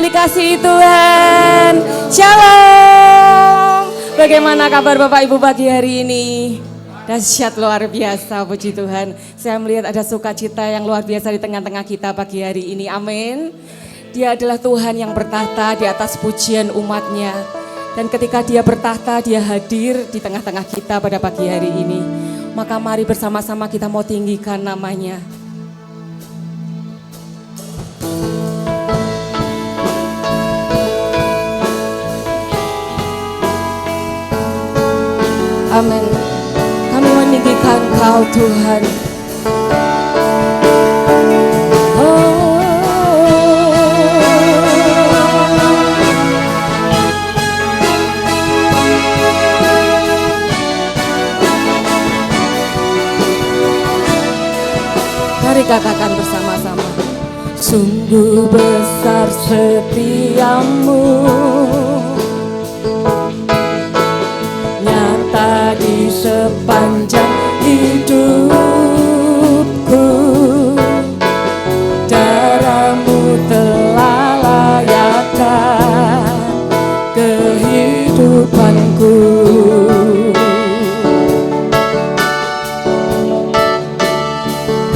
dikasihi Tuhan. Shalom. Bagaimana kabar Bapak Ibu pagi hari ini? Dahsyat luar biasa, puji Tuhan. Saya melihat ada sukacita yang luar biasa di tengah-tengah kita pagi hari ini. Amin. Dia adalah Tuhan yang bertahta di atas pujian umatnya. Dan ketika dia bertahta, dia hadir di tengah-tengah kita pada pagi hari ini. Maka mari bersama-sama kita mau tinggikan namanya. Amin. Kami meninggikan Kau Tuhan. Mari katakan bersama-sama. Sungguh besar setiamu, nyata di sepanjang hidupku. Darahmu telah layakkan kehidupanku.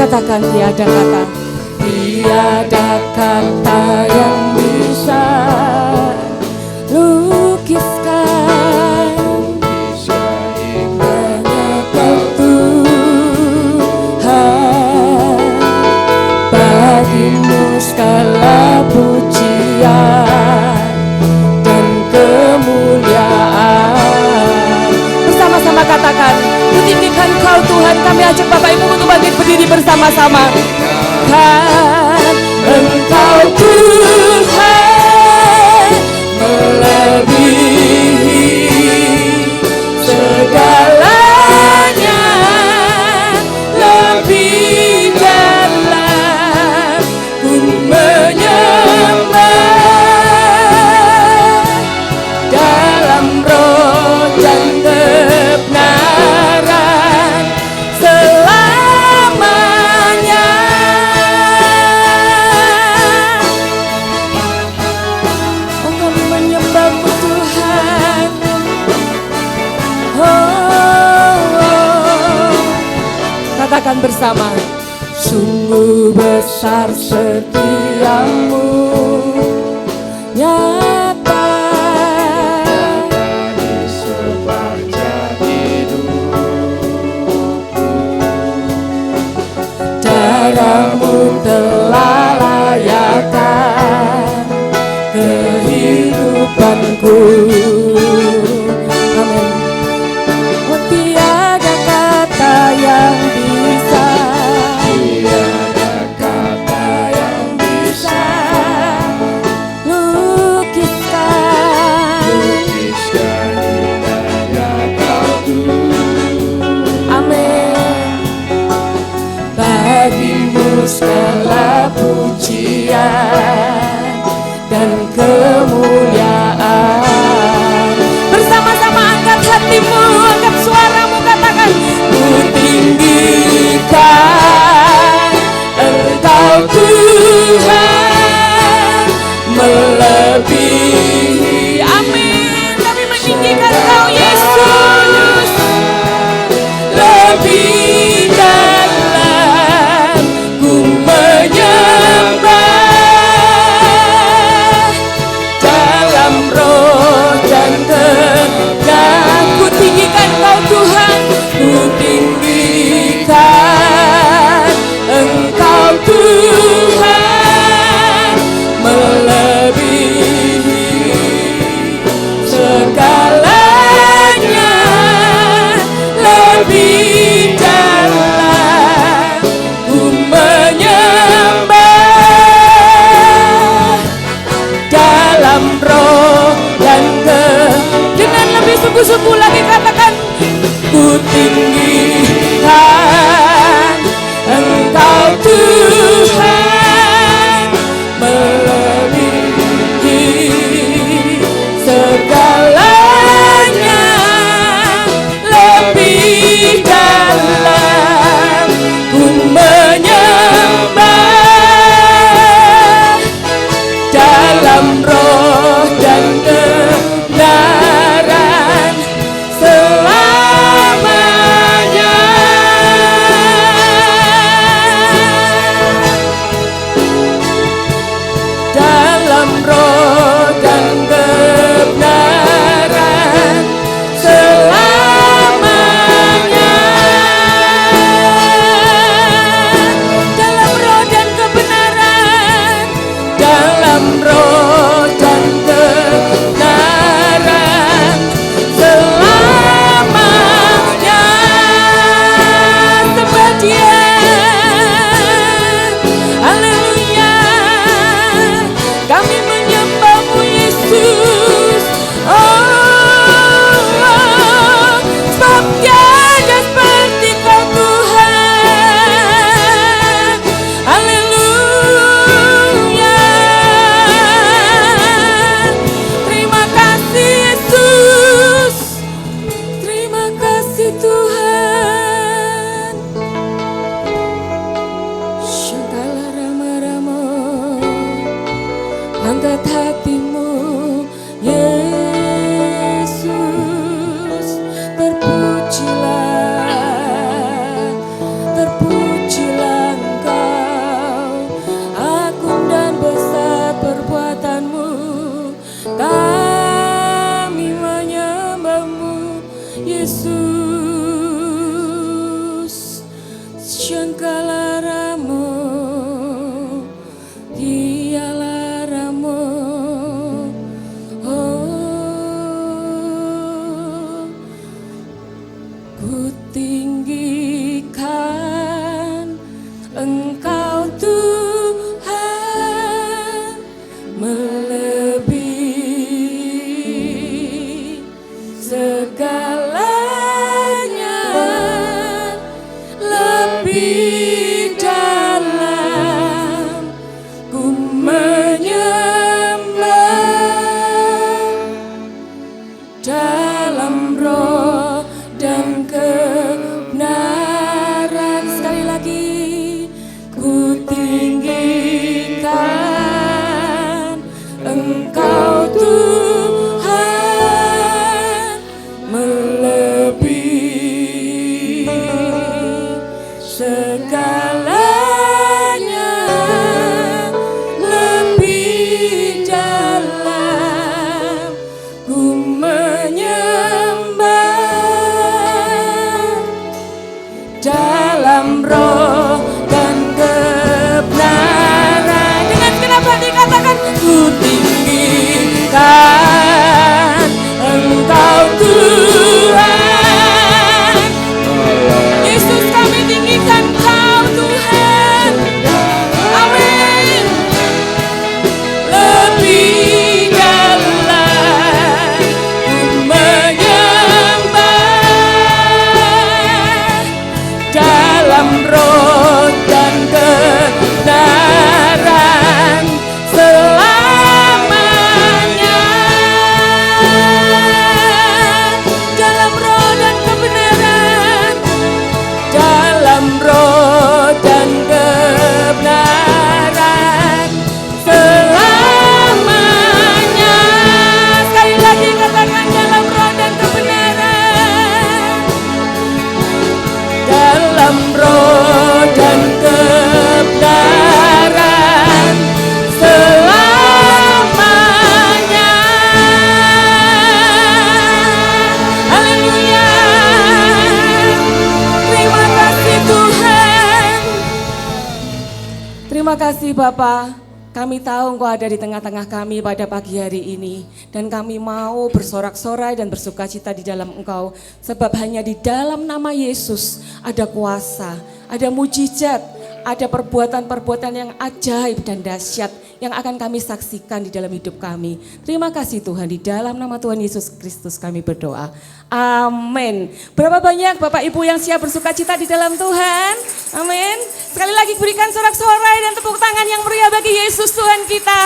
Katakan tiada kata, tiada kata yang bisa lukiskan indahnya Kau Tuhan. Bagimu segala pujian dan kemuliaan. Bersama-sama katakan, kutinggikan Kau Tuhan. Kami ajak Bapak Ibu untuk bangkit berdiri bersama-sama. Kan Engkau Tuhan melebihi segalanya, lebih dalam ku menyembah dalam roh dan kebenaran selamanya. Oh, kami menyembah-Mu Tuhan. Katakan bersama. Sungguh besar setiamu, nyata di sepanjang hidupku. Darahmu telah layakkan kehidupanku. Amin. Oh, tiada kata yang bisa, tiada kata yang bisa lukiskan indahnya Kau Tuhan. Amin. Bagimu segala pujian dan kemuliaan. Bersama-sama angkat hatimu, angkat suaramu, katakan, ku tinggikan Engkau Tuhan melebihi. Amin. Kami meninggikan Kau Yesus, lebih dalam ku menyembah dalam roh dan kebenaran. Ku tinggikan Kau Tuhan, ku tinggikan Engkau Tuhan melebihi segalanya, lebih dalam ku menyembah dalam roh dan dengan lebih sungguh-sungguh lagi katakan, ku tinggikan Engkau Tuhan melebihi segalanya, lebih dalam ku menyembah dalam Yesus Shankala Ramo Dialah Ramo Oh ku tinggikan Engkau Tuhan melebihi segalanya, lebih dalam ku menyembah dalam roh dan kebenaran. Sekali lagi ku tinggikan Engkau Tuhan melebihi segalanya, lebih dalam ku menyembah dalam roh dan kebenaran. Dengan segenap hati katakan ku tinggikan Engkau Tuhan. Yesus kami tinggikan Kau Tuhan. Amin. Lebih dalam ku menyembah dalam roh dan kebenaran selamanya. Dalam roh dan kebenaran, dalam roh dan kebenaran selamanya. Sekali lagi katakan dalam roh dan kebenaran, dalam roh dan kebenaran selamanya. Haleluya. Terima kasih Tuhan. Terima kasih Bapa. Kami tahu Engkau ada di tengah-tengah kami pada pagi hari ini. Dan kami mau bersorak-sorai dan bersukacita di dalam Engkau. Sebab hanya di dalam nama Yesus ada kuasa, ada mujizat, ada perbuatan-perbuatan yang ajaib dan dahsyat yang akan kami saksikan di dalam hidup kami. Terima kasih Tuhan, di dalam nama Tuhan Yesus Kristus kami berdoa. Amin. Berapa banyak Bapak Ibu yang siap bersukacita di dalam Tuhan? Amin. Sekali lagi berikan sorak-sorai dan tepuk tangan yang meriah bagi Yesus Tuhan kita.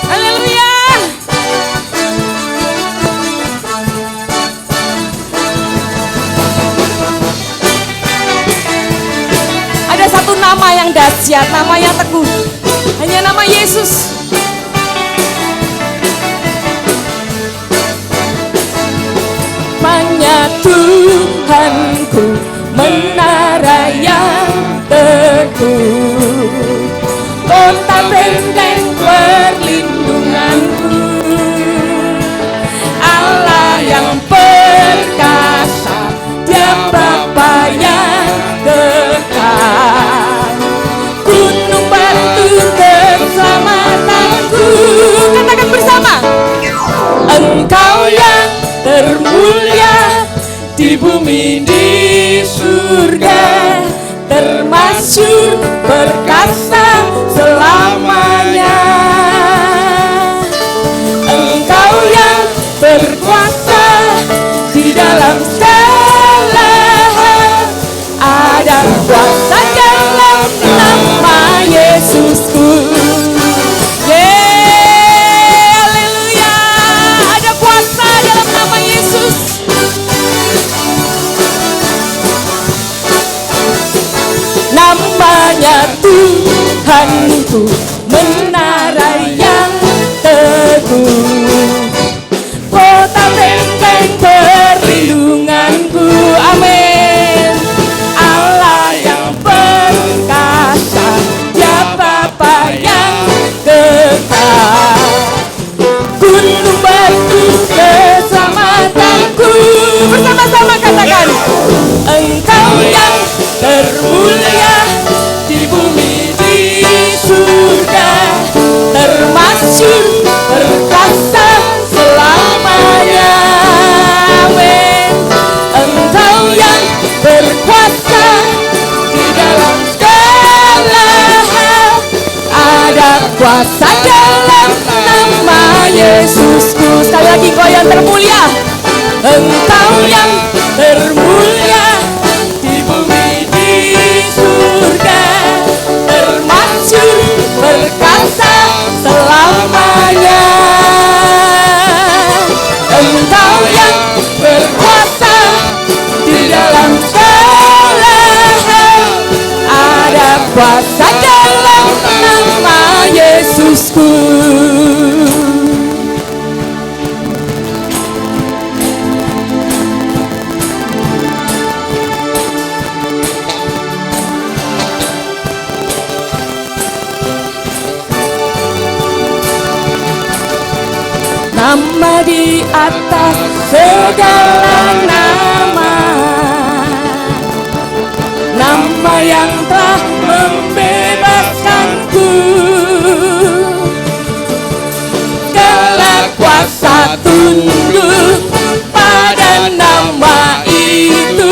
Haleluya. Ada satu nama yang dahsyat, nama yang teguh. Hanya nama Yesus. Hanya Tuhanku, menara yang teguh, kota benteng perlindunganku, Allah yang perkasa, Dia Bapa yang dekat, gunung batu keselamatanku. Katakan bersama, Engkau yang termulia di bumi di surga, termasuk perkasa selamanya. Engkau yang berkuasa di dalam segala hal, ada kuasa dalam nama Yesusku. Haleluya, ada kuasa dalam nama Yesus. Namanya Tuhanku, menara yang teguh, kota benteng perlindunganku. Amin. Allah yang perkasa, Dia Bapa yang kuasa dalam nama Yesusku. Sekali lagi Engkau yang termulia, Engkau yang termulia di bumi di surga, termasyhur perkasa selamanya. Engkau yang berkuasa di dalam segala hal, ada kuasa dalam nama Yesusku. Nama di atas segala nama, nama yang telah membebaskanku. Segala kuasa tunduk pada nama itu,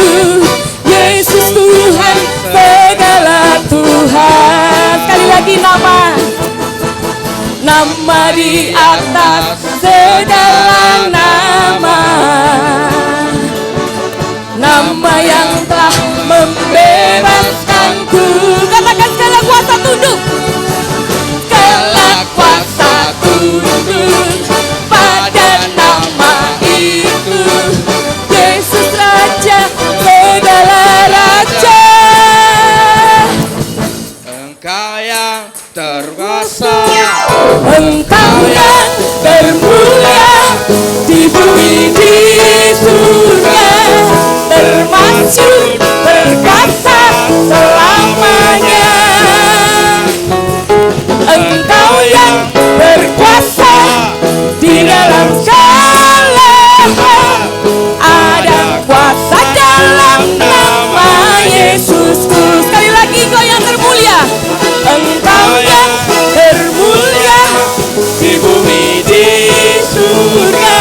Yesus Tuhan segala Tuhan. Sekali lagi nama di atas segala nama, nama yang telah membebaskanku. Katakan segala kuasa tunduk, segala kuasa tunduk pada nama itu, Yesus Raja segala raja. Engkau yang terkuasa, Engkau yang termulia di bumi di surga, termasyhur perkasa selamanya. Engkau yang berkuasa di dalam segala hal, ada kuasa dalam nama Yesusku. Sekali lagi Engkau yang termulia, Engkau yang termulia di bumi di surga,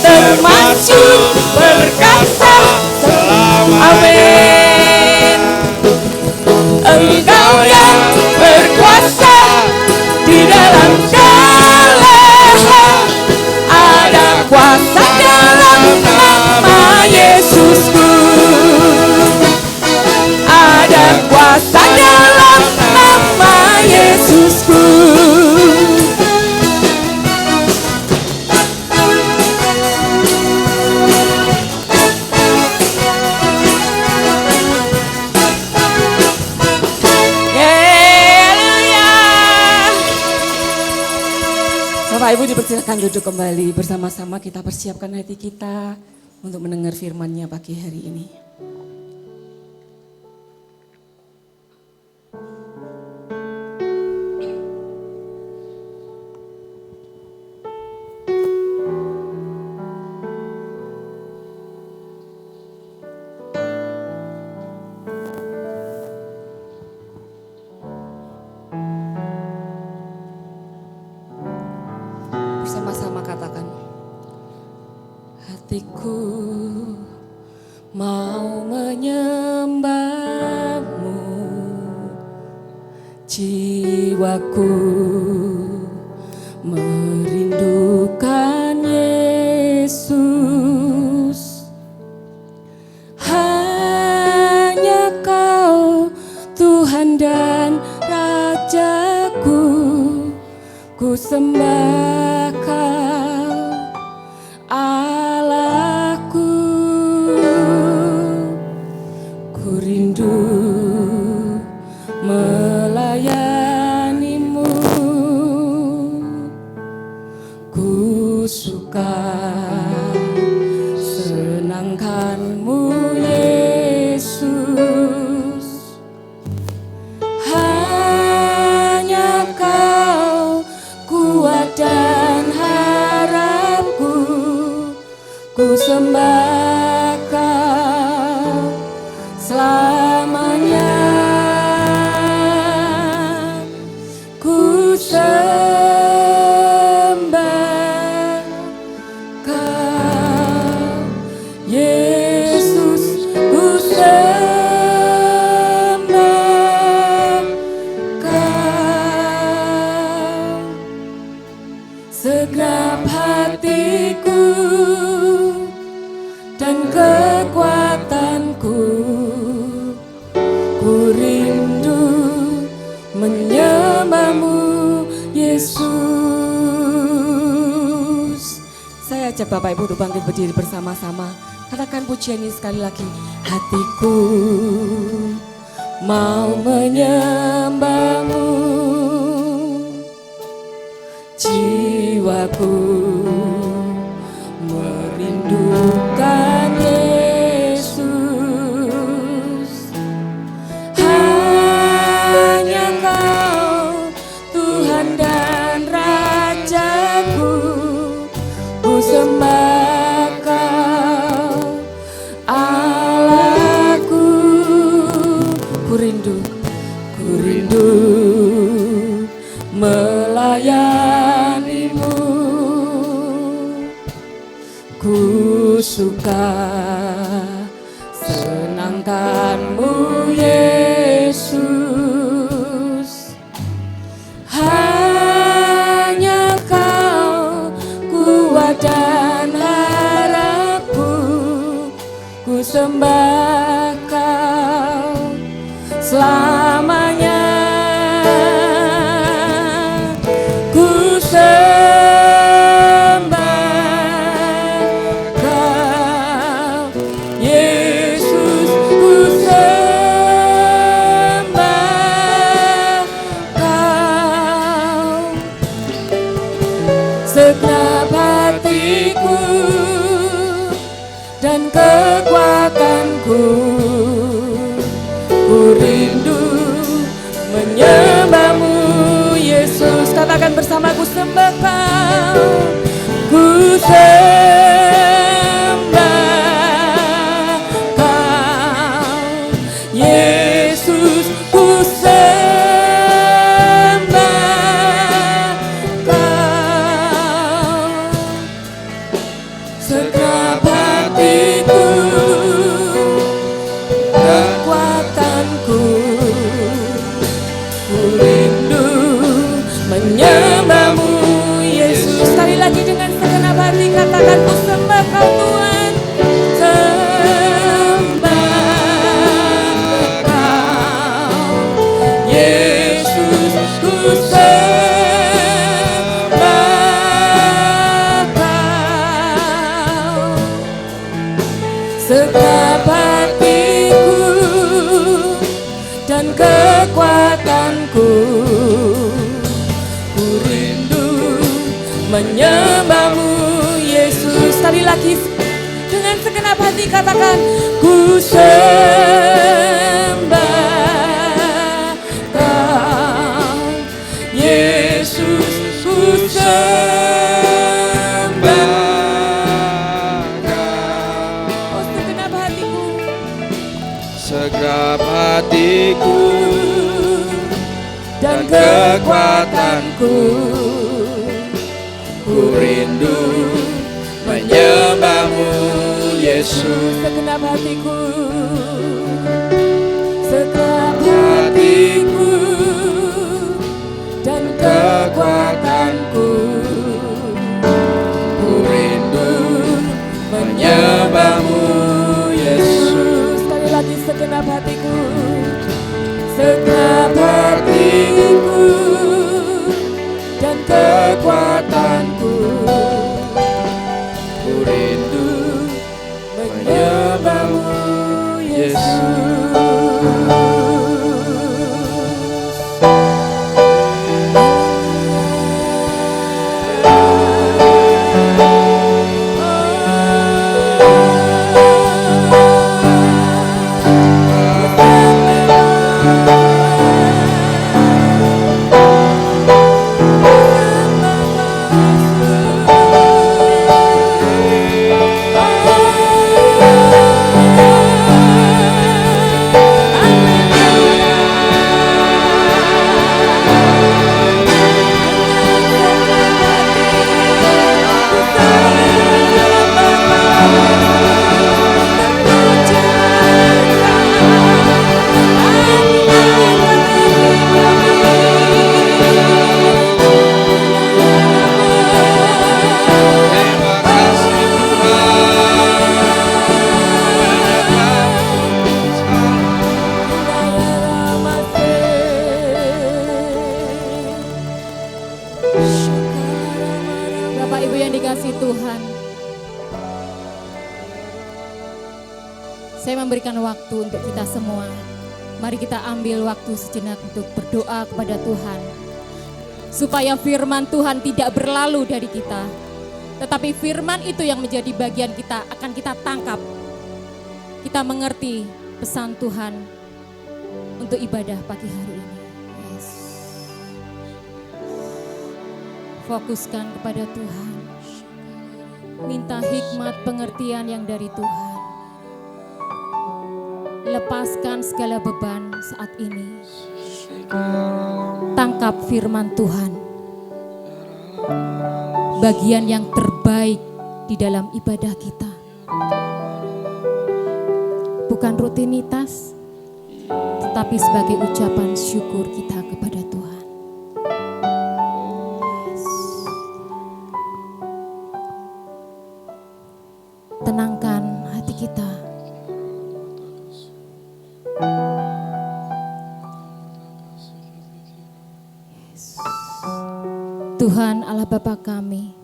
termasyhur perkasa selamanya. Amin. Engkau yang berkuasa di dalam segala hal, ada kuasa dalam nama Yesusku, ada kuasa dalam nama Yesusku. Bapak Ibu dipersilakan duduk kembali, bersama-sama kita persiapkan hati kita untuk mendengar firman-Nya pagi hari ini. Bersama-sama katakan, hatiku mau menyembah-Mu, jiwaku merindukan Yesus. Hanya Kau Tuhan dan Rajaku, ku sembah Kau Allahku. Ku rindu melayani-Mu, ku suka senangkan-Mu Yesus. Hanya Kau kuat dan harapku, ku sembah Kau selamanya. Ku sembah Kau Yesus, ku sembah Kau. segenap hatiku dan kekuatanku, ku rindu menyembahmu Yesus. Saya ajak Bapak Ibu untuk bangkit berdiri bersama-sama. Katakan pujian ini sekali lagi. Hatiku mau menyembahmu, jiwaku merindukan Yesus. Hanya Kau Tuhan dan Rajaku, ku sembah Kau Allahku. Ku rindu melayanimu, ku suka senangkanmu Yesus. Hanya Kau kuat dan harapku, ku sembah Kau selamanya. Ku sembah Kau Yesus, ku sembah Kau segenap hatiku dan kekuatanku, ku rindu menyembahmu Yesus. Katakan bersamaku, sembah Kau, ku sembah Kau Yesus, ku sembah Kau segenap hatiku, kekuatanku, ku rindu menyembahmu Yesus. Sekali lagi dengan segenap hati katakan, ku sembah Kau Tuhan, sembah Kau Yesus, ku sembah Kau segenap hatiku dan kekuatanku, ku rindu menyembahmu Yesus. Sekali lagi dengan segenap hati katakan, ku sembah Kau Yesus, ku sembah Kau segenap hatiku, segenap hatiku dan kekuatanku, ku rindu menyembahmu Yesus. segenap hatiku, segenap hatiku dan kekuatanku, Ku rindu menyembahmu Yesus. sekali lagi segenap hatiku, segenap hatiku dan kekuatanku, Ku rindu menyembahmu Yesus. kasih Tuhan. Saya memberikan waktu untuk kita semua. Mari kita ambil waktu sejenak untuk berdoa kepada Tuhan. Supaya firman Tuhan tidak berlalu dari kita. Tetapi firman itu yang menjadi bagian kita akan kita tangkap. Kita mengerti pesan Tuhan untuk ibadah pagi hari ini. Yes. Fokuskan kepada Tuhan. Minta hikmat pengertian yang dari Tuhan. Lepaskan segala beban saat ini. Tangkap firman Tuhan. Bagian yang terbaik di dalam ibadah kita. Bukan rutinitas, tetapi sebagai ucapan syukur kita kepada Tuhan. Yes. Tenangkan hati kita. Yes. Tuhan Allah Bapa kami,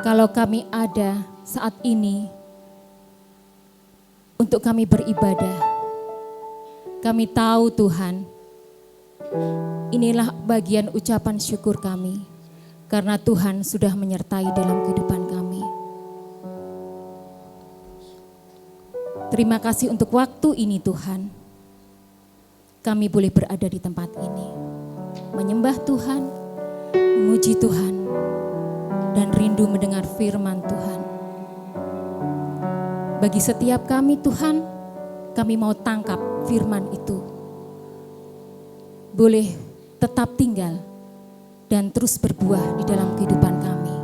kalau kami ada saat ini untuk kami beribadah, kami tahu Tuhan, inilah bagian ucapan syukur kami, karena Tuhan sudah menyertai dalam kehidupan kami. Terima kasih untuk waktu ini Tuhan, kami boleh berada di tempat ini, menyembah Tuhan, memuji Tuhan, dan rindu mendengar firman Tuhan. Bagi setiap kami Tuhan, kami mau tangkap firman itu. Boleh tetap tinggal dan terus berbuah di dalam kehidupan kami.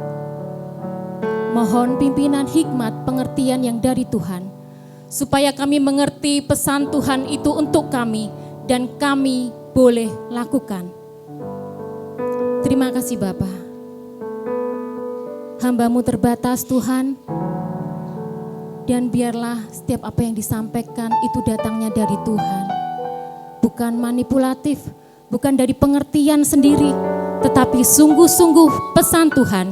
Mohon pimpinan hikmat pengertian yang dari Tuhan, supaya kami mengerti pesan Tuhan itu untuk kami dan kami boleh lakukan. Terima kasih Bapa. Hamba-Mu terbatas Tuhan, dan biarlah setiap apa yang disampaikan itu datangnya dari Tuhan. Bukan manipulatif, bukan dari pengertian sendiri, tetapi sungguh-sungguh pesan Tuhan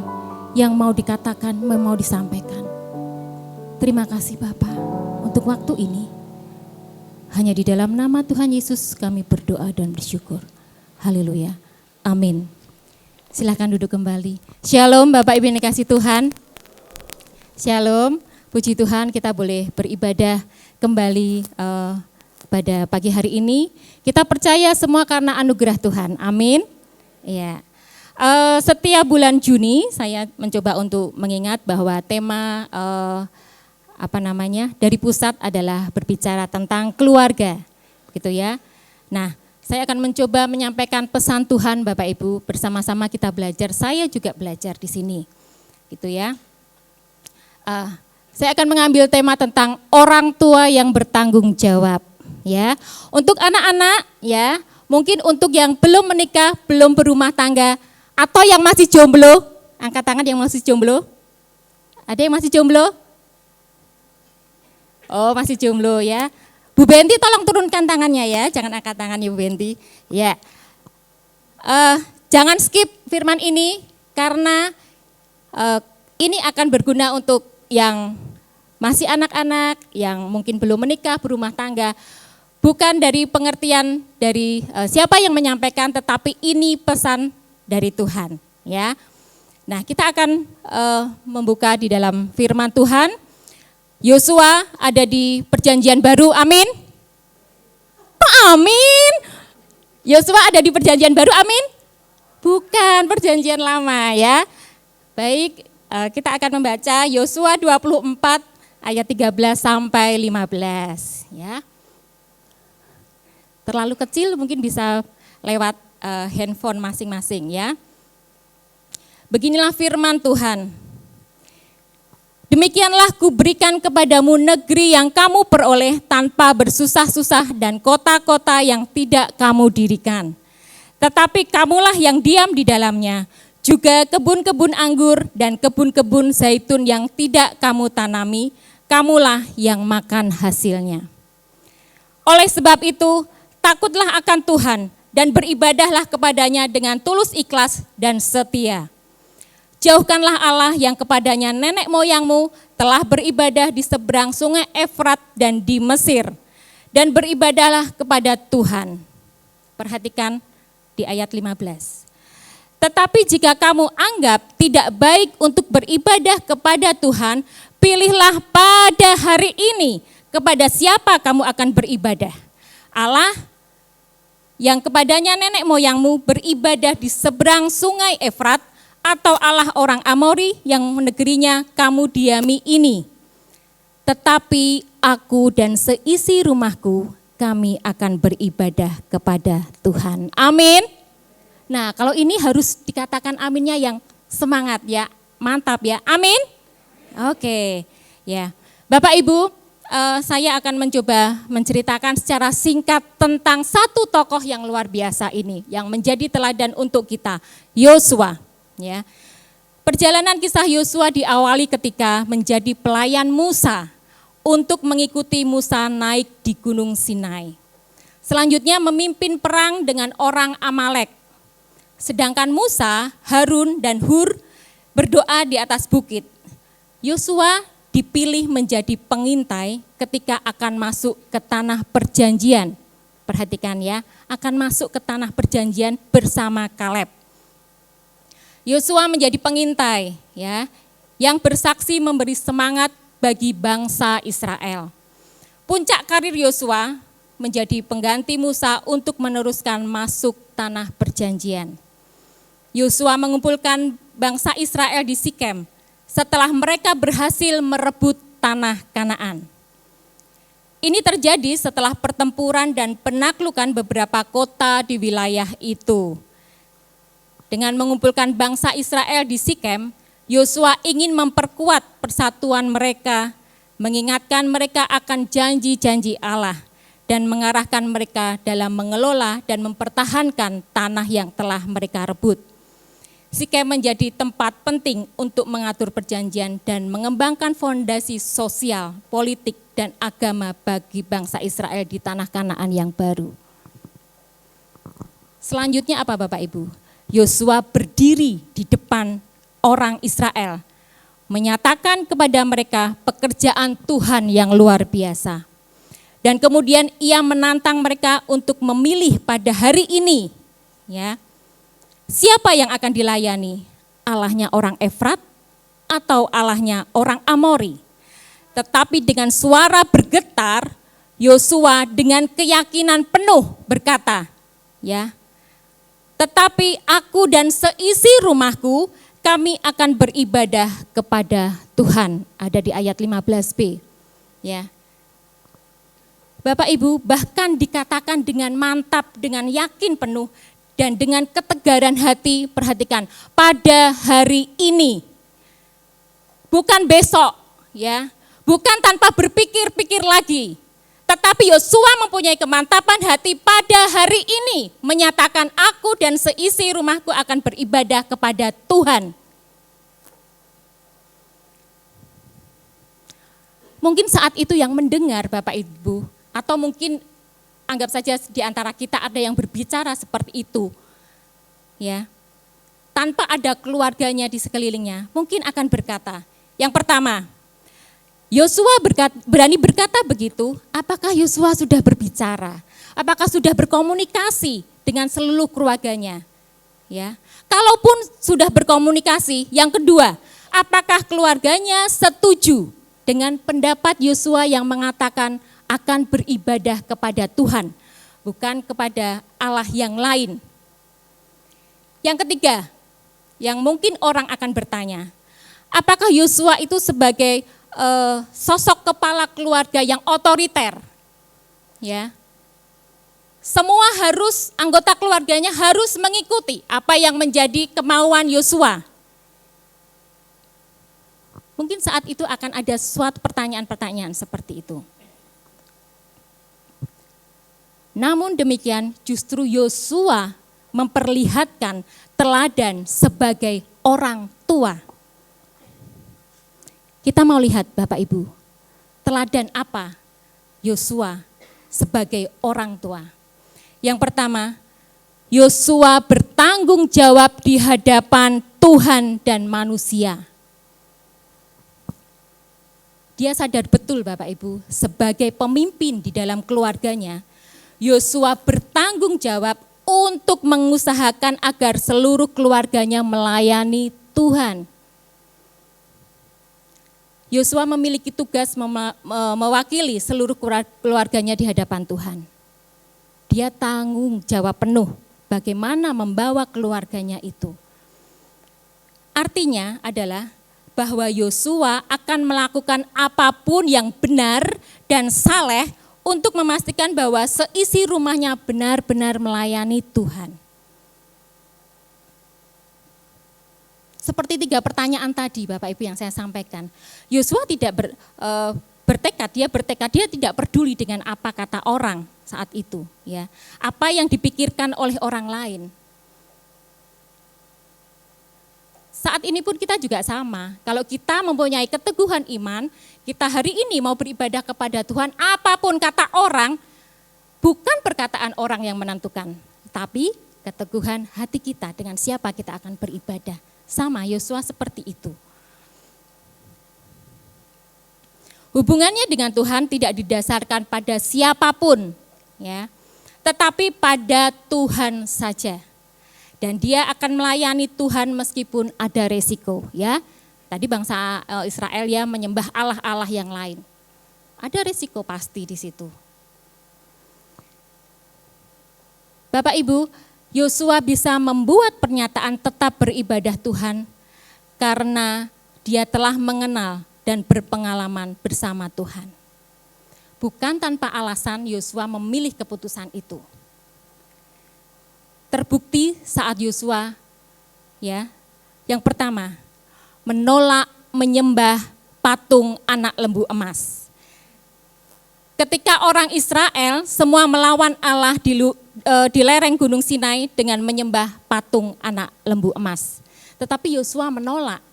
yang mau dikatakan, mau disampaikan. Terima kasih Bapa untuk waktu ini. Hanya di dalam nama Tuhan Yesus kami berdoa dan bersyukur. Haleluya. Amin. Silakan duduk kembali. Shalom Bapak Ibu yang dikasihi Tuhan. Shalom. Puji Tuhan kita boleh beribadah kembali pada pagi hari ini. Kita percaya semua karena anugerah Tuhan. Amin. Ya. Setiap bulan Juni saya mencoba untuk mengingat bahwa tema dari pusat adalah berbicara tentang keluarga, gitu ya. Nah, saya akan mencoba menyampaikan pesan Tuhan Bapak Ibu, bersama-sama kita belajar. Saya juga belajar di sini, gitu ya. Saya akan mengambil tema tentang orang tua yang bertanggung jawab, ya. Untuk anak-anak, ya, mungkin untuk yang belum menikah, belum berumah tangga, atau yang masih jomblo, angkat tangan yang masih jomblo. Ada yang masih jomblo? Oh, masih jomblo ya. Bu Benti tolong turunkan tangannya ya, jangan angkat tangan ya Bu Benti. Ya, jangan skip firman ini karena ini akan berguna untuk yang masih anak-anak, yang mungkin belum menikah, berumah tangga. Bukan dari pengertian dari siapa yang menyampaikan, tetapi ini pesan dari Tuhan. Ya, nah kita akan membuka di dalam firman Tuhan. Yosua ada di perjanjian baru, amin? Amin. Yosua ada di perjanjian baru, amin? Bukan, perjanjian lama ya. Baik, kita akan membaca Yosua 24 ayat 13 sampai 15 ya. Terlalu kecil mungkin bisa lewat handphone masing-masing ya. Beginilah firman Tuhan. Demikianlah kuberikan kepadamu negeri yang kamu peroleh tanpa bersusah-susah dan kota-kota yang tidak kamu dirikan. Tetapi kamulah yang diam di dalamnya, juga kebun-kebun anggur dan kebun-kebun zaitun yang tidak kamu tanami, kamulah yang makan hasilnya. Oleh sebab itu, takutlah akan Tuhan dan beribadahlah kepadanya dengan tulus ikhlas dan setia. Jauhkanlah Allah yang kepadanya nenek moyangmu telah beribadah di seberang sungai Efrat dan di Mesir. Dan beribadahlah kepada Tuhan. Perhatikan di ayat 15. Tetapi jika kamu anggap tidak baik untuk beribadah kepada Tuhan, pilihlah pada hari ini kepada siapa kamu akan beribadah. Allah yang kepadanya nenek moyangmu beribadah di seberang sungai Efrat, atau Allah orang Amori yang negerinya kamu diami ini. Tetapi aku dan seisi rumahku, kami akan beribadah kepada Tuhan. Amin. Nah, kalau ini harus dikatakan aminnya yang semangat ya, mantap ya. Amin. Oke, ya. Bapak Ibu, saya akan mencoba menceritakan secara singkat tentang satu tokoh yang luar biasa ini, yang menjadi teladan untuk kita, Yosua. Ya. Perjalanan kisah Yosua diawali ketika menjadi pelayan Musa untuk mengikuti Musa naik di Gunung Sinai. Selanjutnya memimpin perang dengan orang Amalek. Sedangkan Musa, Harun, dan Hur berdoa di atas bukit. Yosua dipilih menjadi pengintai ketika akan masuk ke tanah perjanjian. Perhatikan ya, akan masuk ke tanah perjanjian bersama Kaleb. Yosua menjadi pengintai ya, yang bersaksi memberi semangat bagi bangsa Israel. Puncak karir Yosua menjadi pengganti Musa untuk meneruskan masuk tanah perjanjian. Yosua mengumpulkan bangsa Israel di Sikem setelah mereka berhasil merebut tanah Kanaan. Ini terjadi setelah pertempuran dan penaklukan beberapa kota di wilayah itu. Dengan mengumpulkan bangsa Israel di Sikem, Yosua ingin memperkuat persatuan mereka, mengingatkan mereka akan janji-janji Allah, dan mengarahkan mereka dalam mengelola dan mempertahankan tanah yang telah mereka rebut. Sikem menjadi tempat penting untuk mengatur perjanjian dan mengembangkan fondasi sosial, politik, dan agama bagi bangsa Israel di tanah Kanaan yang baru. Selanjutnya apa Bapak Ibu? Yosua berdiri di depan orang Israel, menyatakan kepada mereka pekerjaan Tuhan yang luar biasa. Dan kemudian ia menantang mereka untuk memilih pada hari ini, ya, siapa yang akan dilayani? Allahnya orang Efrat atau Allahnya orang Amori? Tetapi dengan suara bergetar, Yosua dengan keyakinan penuh berkata, ya, tetapi aku dan seisi rumahku, kami akan beribadah kepada Tuhan. Ada di ayat 15b. Ya. Bapak Ibu, bahkan dikatakan dengan mantap, dengan yakin penuh, dan dengan ketegaran hati, perhatikan, pada hari ini. Bukan besok, ya. Bukan tanpa berpikir-pikir lagi. Tetapi Yosua mempunyai kemantapan hati pada hari ini, menyatakan aku dan seisi rumahku akan beribadah kepada Tuhan. Mungkin saat itu yang mendengar Bapak Ibu, atau mungkin anggap saja di antara kita ada yang berbicara seperti itu. Ya. Tanpa ada keluarganya di sekelilingnya, mungkin akan berkata, yang pertama, Yosua berani berkata begitu, apakah Yosua sudah berbicara? Apakah sudah berkomunikasi dengan seluruh keluarganya? Ya. Kalaupun sudah berkomunikasi, yang kedua, apakah keluarganya setuju dengan pendapat Yosua yang mengatakan akan beribadah kepada Tuhan, bukan kepada Allah yang lain? Yang ketiga, yang mungkin orang akan bertanya, apakah Yosua itu sebagai sosok kepala keluarga yang otoriter, ya, semua harus anggota keluarganya harus mengikuti apa yang menjadi kemauan Yosua. Mungkin saat itu akan ada suatu pertanyaan-pertanyaan seperti itu. Namun demikian, justru Yosua memperlihatkan teladan sebagai orang tua. Kita mau lihat Bapak Ibu, teladan apa Yosua sebagai orang tua. Yang pertama, Yosua bertanggung jawab di hadapan Tuhan dan manusia. Dia sadar betul Bapak Ibu, sebagai pemimpin di dalam keluarganya, Yosua bertanggung jawab untuk mengusahakan agar seluruh keluarganya melayani Tuhan. Yosua memiliki tugas mewakili seluruh keluarganya di hadapan Tuhan. Dia tanggung jawab penuh bagaimana membawa keluarganya itu. Artinya adalah bahwa Yosua akan melakukan apapun yang benar dan saleh untuk memastikan bahwa seisi rumahnya benar-benar melayani Tuhan. Seperti 3 pertanyaan tadi Bapak Ibu yang saya sampaikan. Yosua tidak bertekad, dia tidak peduli dengan apa kata orang saat itu, ya. Apa yang dipikirkan oleh orang lain. Saat ini pun kita juga sama. Kalau kita mempunyai keteguhan iman, kita hari ini mau beribadah kepada Tuhan, apapun kata orang, bukan perkataan orang yang menentukan, tapi keteguhan hati kita dengan siapa kita akan beribadah. Sama Yosua seperti itu. Hubungannya dengan Tuhan tidak didasarkan pada siapapun, ya, tetapi pada Tuhan saja. Dan dia akan melayani Tuhan meskipun ada resiko, ya. Tadi bangsa Israel ya menyembah Allah-Allah yang lain. Ada resiko pasti di situ. Bapak Ibu, Yosua bisa membuat pernyataan tetap beribadah Tuhan karena dia telah mengenal dan berpengalaman bersama Tuhan. Bukan tanpa alasan Yosua memilih keputusan itu. Terbukti saat Yosua, ya, yang pertama menolak menyembah patung anak lembu emas. Ketika orang Israel semua melawan Allah di lereng Gunung Sinai dengan menyembah patung anak lembu emas, tetapi Yosua menolak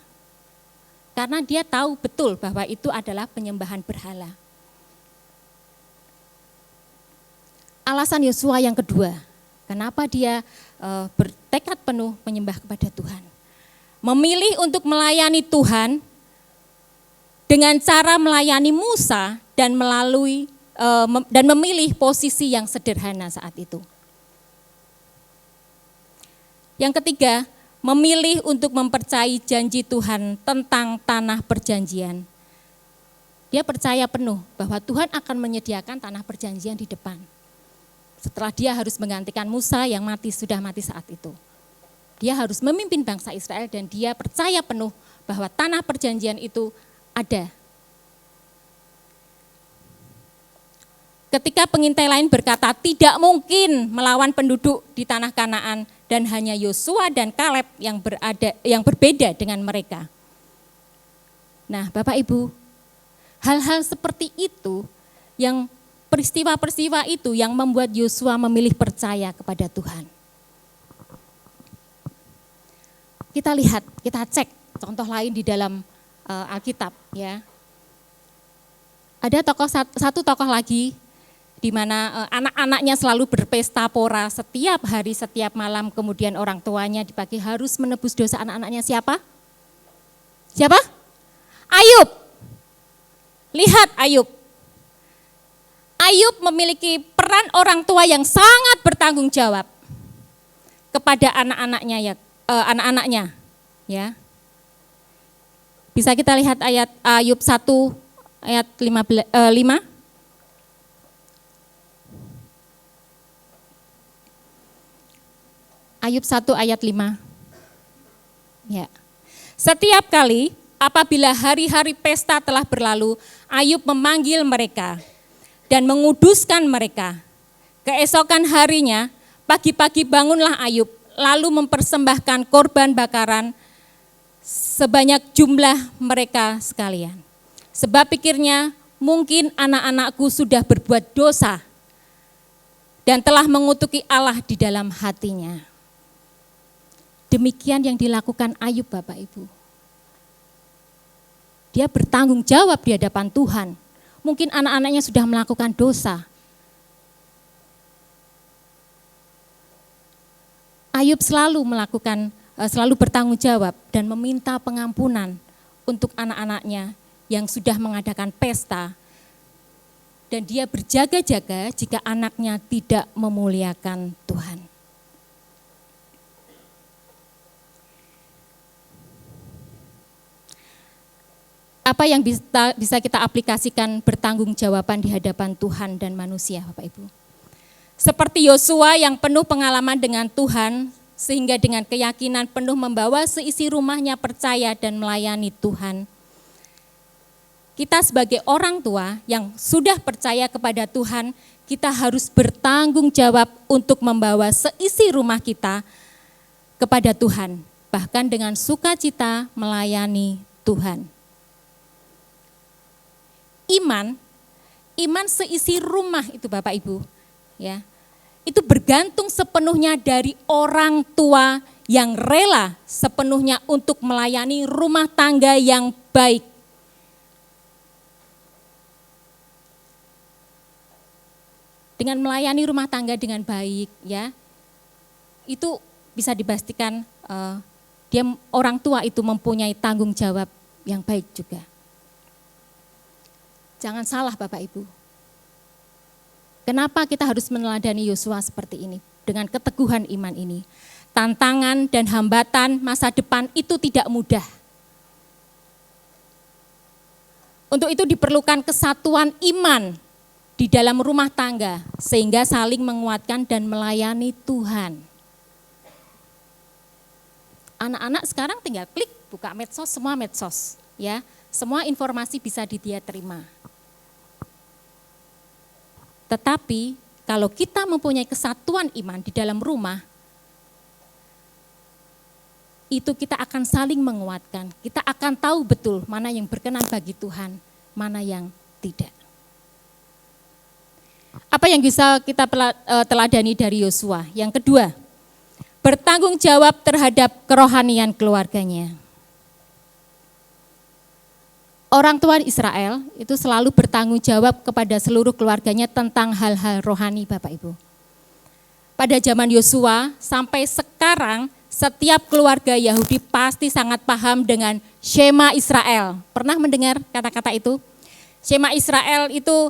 karena dia tahu betul bahwa itu adalah penyembahan berhala. Alasan Yosua yang kedua, kenapa dia bertekad penuh menyembah kepada Tuhan. Memilih untuk melayani Tuhan dengan cara melayani Musa dan memilih posisi yang sederhana saat itu. Yang ketiga, memilih untuk mempercayai janji Tuhan tentang tanah perjanjian. Dia percaya penuh bahwa Tuhan akan menyediakan tanah perjanjian di depan. Setelah dia harus menggantikan Musa yang sudah mati saat itu. Dia harus memimpin bangsa Israel dan dia percaya penuh bahwa tanah perjanjian itu ada. Ketika pengintai lain berkata tidak mungkin melawan penduduk di tanah Kanaan dan hanya Yosua dan Kaleb yang berbeda dengan mereka. Nah, Bapak Ibu, hal-hal seperti itu yang peristiwa-peristiwa itu yang membuat Yosua memilih percaya kepada Tuhan. Kita lihat, kita cek contoh lain di dalam Alkitab, ya. Ada satu tokoh lagi di mana anak-anaknya selalu berpesta pora setiap hari, setiap malam, kemudian orang tuanya di pagi harus menebus dosa anak-anaknya. Siapa? Siapa? Ayub. Lihat Ayub. Ayub memiliki peran orang tua yang sangat bertanggung jawab kepada anak-anaknya, ya. Bisa kita lihat ayat Ayub 1 ayat 5. Ayub 1 ayat 5. Ya. Setiap kali apabila hari-hari pesta telah berlalu, Ayub memanggil mereka dan menguduskan mereka. Keesokan harinya, pagi-pagi bangunlah Ayub, lalu mempersembahkan korban bakaran sebanyak jumlah mereka sekalian. Sebab pikirnya, mungkin anak-anakku sudah berbuat dosa dan telah mengutuki Allah di dalam hatinya. Demikian yang dilakukan Ayub, Bapak Ibu. Dia bertanggung jawab di hadapan Tuhan. Mungkin anak-anaknya sudah melakukan dosa. Ayub selalu melakukan selalu bertanggung jawab dan meminta pengampunan untuk anak-anaknya yang sudah mengadakan pesta. Dan dia berjaga-jaga jika anaknya tidak memuliakan Tuhan. Apa yang bisa kita aplikasikan bertanggung jawaban di hadapan Tuhan dan manusia, Bapak Ibu? Seperti Yosua yang penuh pengalaman dengan Tuhan, sehingga dengan keyakinan penuh membawa seisi rumahnya percaya dan melayani Tuhan. Kita sebagai orang tua yang sudah percaya kepada Tuhan, kita harus bertanggung jawab untuk membawa seisi rumah kita kepada Tuhan, bahkan dengan sukacita melayani Tuhan. Iman seisi rumah itu Bapak Ibu, ya. Itu bergantung sepenuhnya dari orang tua yang rela sepenuhnya untuk melayani rumah tangga yang baik. Dengan melayani rumah tangga dengan baik, ya, itu bisa dipastikan orang tua itu mempunyai tanggung jawab yang baik juga. Jangan salah Bapak Ibu. Kenapa kita harus meneladani Yosua seperti ini? Dengan keteguhan iman ini. Tantangan dan hambatan masa depan itu tidak mudah. Untuk itu diperlukan kesatuan iman di dalam rumah tangga, sehingga saling menguatkan dan melayani Tuhan. Anak-anak sekarang tinggal klik, buka medsos, semua medsos, ya, semua informasi bisa dia terima. Tetapi kalau kita mempunyai kesatuan iman di dalam rumah, itu kita akan saling menguatkan. Kita akan tahu betul mana yang berkenan bagi Tuhan, mana yang tidak. Apa yang bisa kita teladani dari Yosua? Yang kedua, bertanggung jawab terhadap kerohanian keluarganya. Orang tua Israel itu selalu bertanggung jawab kepada seluruh keluarganya tentang hal-hal rohani Bapak Ibu. Pada zaman Yosua sampai sekarang setiap keluarga Yahudi pasti sangat paham dengan Shema Israel. Pernah mendengar kata-kata itu? Shema Israel itu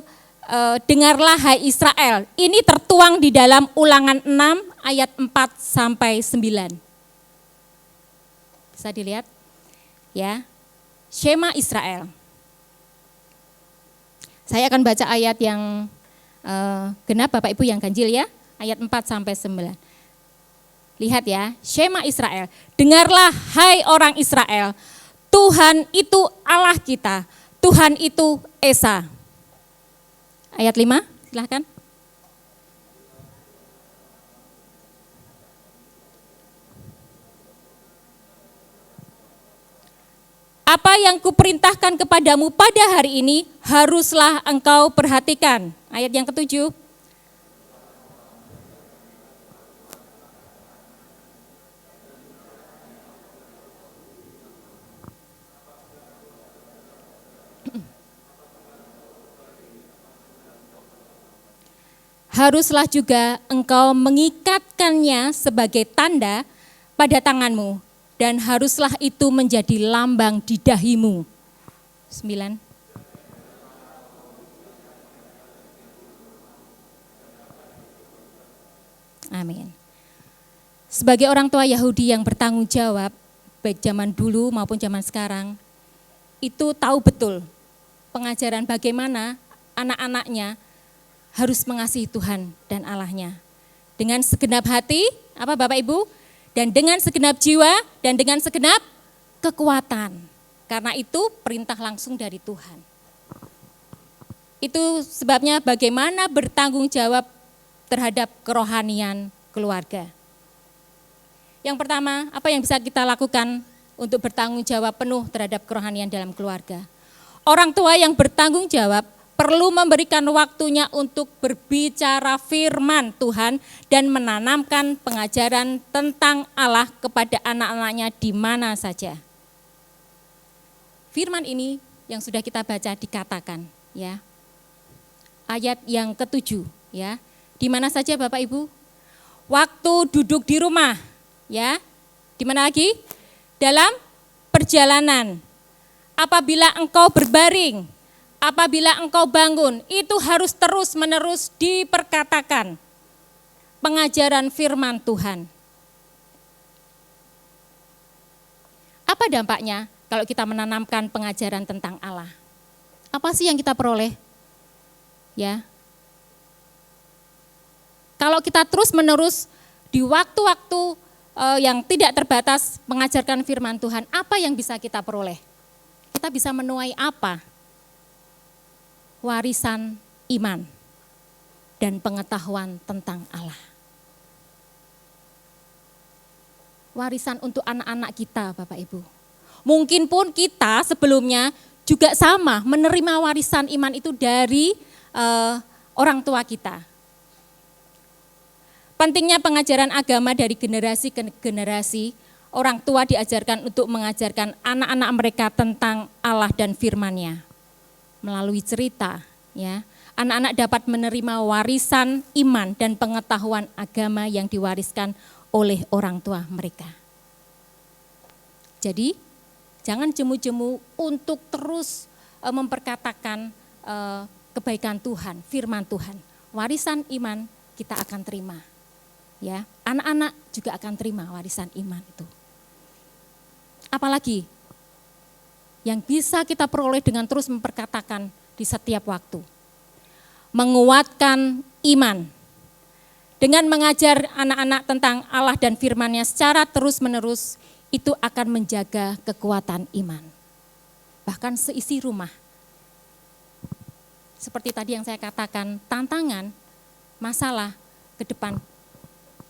dengarlah hai Israel. Ini tertuang di dalam Ulangan 6 ayat 4 sampai 9. Bisa dilihat? Ya. Shema Israel. Saya akan baca ayat yang genap Bapak Ibu yang ganjil ya, ayat 4 sampai 9. Lihat ya, Shema Israel. Dengarlah hai orang Israel, Tuhan itu Allah kita, Tuhan itu Esa. Ayat 5, silahkan. Apa yang kuperintahkan kepadamu pada hari ini haruslah engkau perhatikan. Ayat yang ke-7. Haruslah juga engkau mengikatkannya sebagai tanda pada tanganmu, dan haruslah itu menjadi lambang di dahimu. 9. Amin. Sebagai orang tua Yahudi yang bertanggung jawab, baik zaman dulu maupun zaman sekarang, itu tahu betul pengajaran bagaimana anak-anaknya harus mengasihi Tuhan dan Allahnya. Dengan segenap hati, apa Bapak Ibu? Dan dengan segenap jiwa dan dengan segenap kekuatan. Karena itu perintah langsung dari Tuhan. Itu sebabnya bagaimana bertanggung jawab terhadap kerohanian keluarga. Yang pertama, apa yang bisa kita lakukan untuk bertanggung jawab penuh terhadap kerohanian dalam keluarga? Orang tua yang bertanggung jawab perlu memberikan waktunya untuk berbicara firman Tuhan dan menanamkan pengajaran tentang Allah kepada anak-anaknya di mana saja. Firman ini yang sudah kita baca dikatakan, ya. Ayat yang ke-7, ya. Di mana saja Bapak Ibu? Waktu duduk di rumah, ya. Di mana lagi? Dalam perjalanan. Apabila engkau berbaring, apabila engkau bangun, itu harus terus-menerus diperkatakan pengajaran firman Tuhan. Apa dampaknya kalau kita menanamkan pengajaran tentang Allah? Apa sih yang kita peroleh? Ya. Kalau kita terus-menerus di waktu-waktu yang tidak terbatas mengajarkan firman Tuhan, apa yang bisa kita peroleh? Kita bisa menuai apa? Warisan iman dan pengetahuan tentang Allah. Warisan untuk anak-anak kita, Bapak Ibu. Mungkin pun kita sebelumnya juga sama menerima warisan iman itu dari orang tua kita. Pentingnya pengajaran agama dari generasi ke generasi, orang tua diajarkan untuk mengajarkan anak-anak mereka tentang Allah dan firman-Nya. Melalui cerita, ya, anak-anak dapat menerima warisan iman dan pengetahuan agama yang diwariskan oleh orang tua mereka. Jadi, jangan jemu-jemu untuk terus memperkatakan kebaikan Tuhan, firman Tuhan. Warisan iman kita akan terima. Ya, anak-anak juga akan terima warisan iman itu. Apalagi yang bisa kita peroleh dengan terus memperkatakan di setiap waktu. Menguatkan iman. Dengan mengajar anak-anak tentang Allah dan firman-Nya secara terus-menerus, itu akan menjaga kekuatan iman. Bahkan seisi rumah. Seperti tadi yang saya katakan, tantangan, masalah ke depan.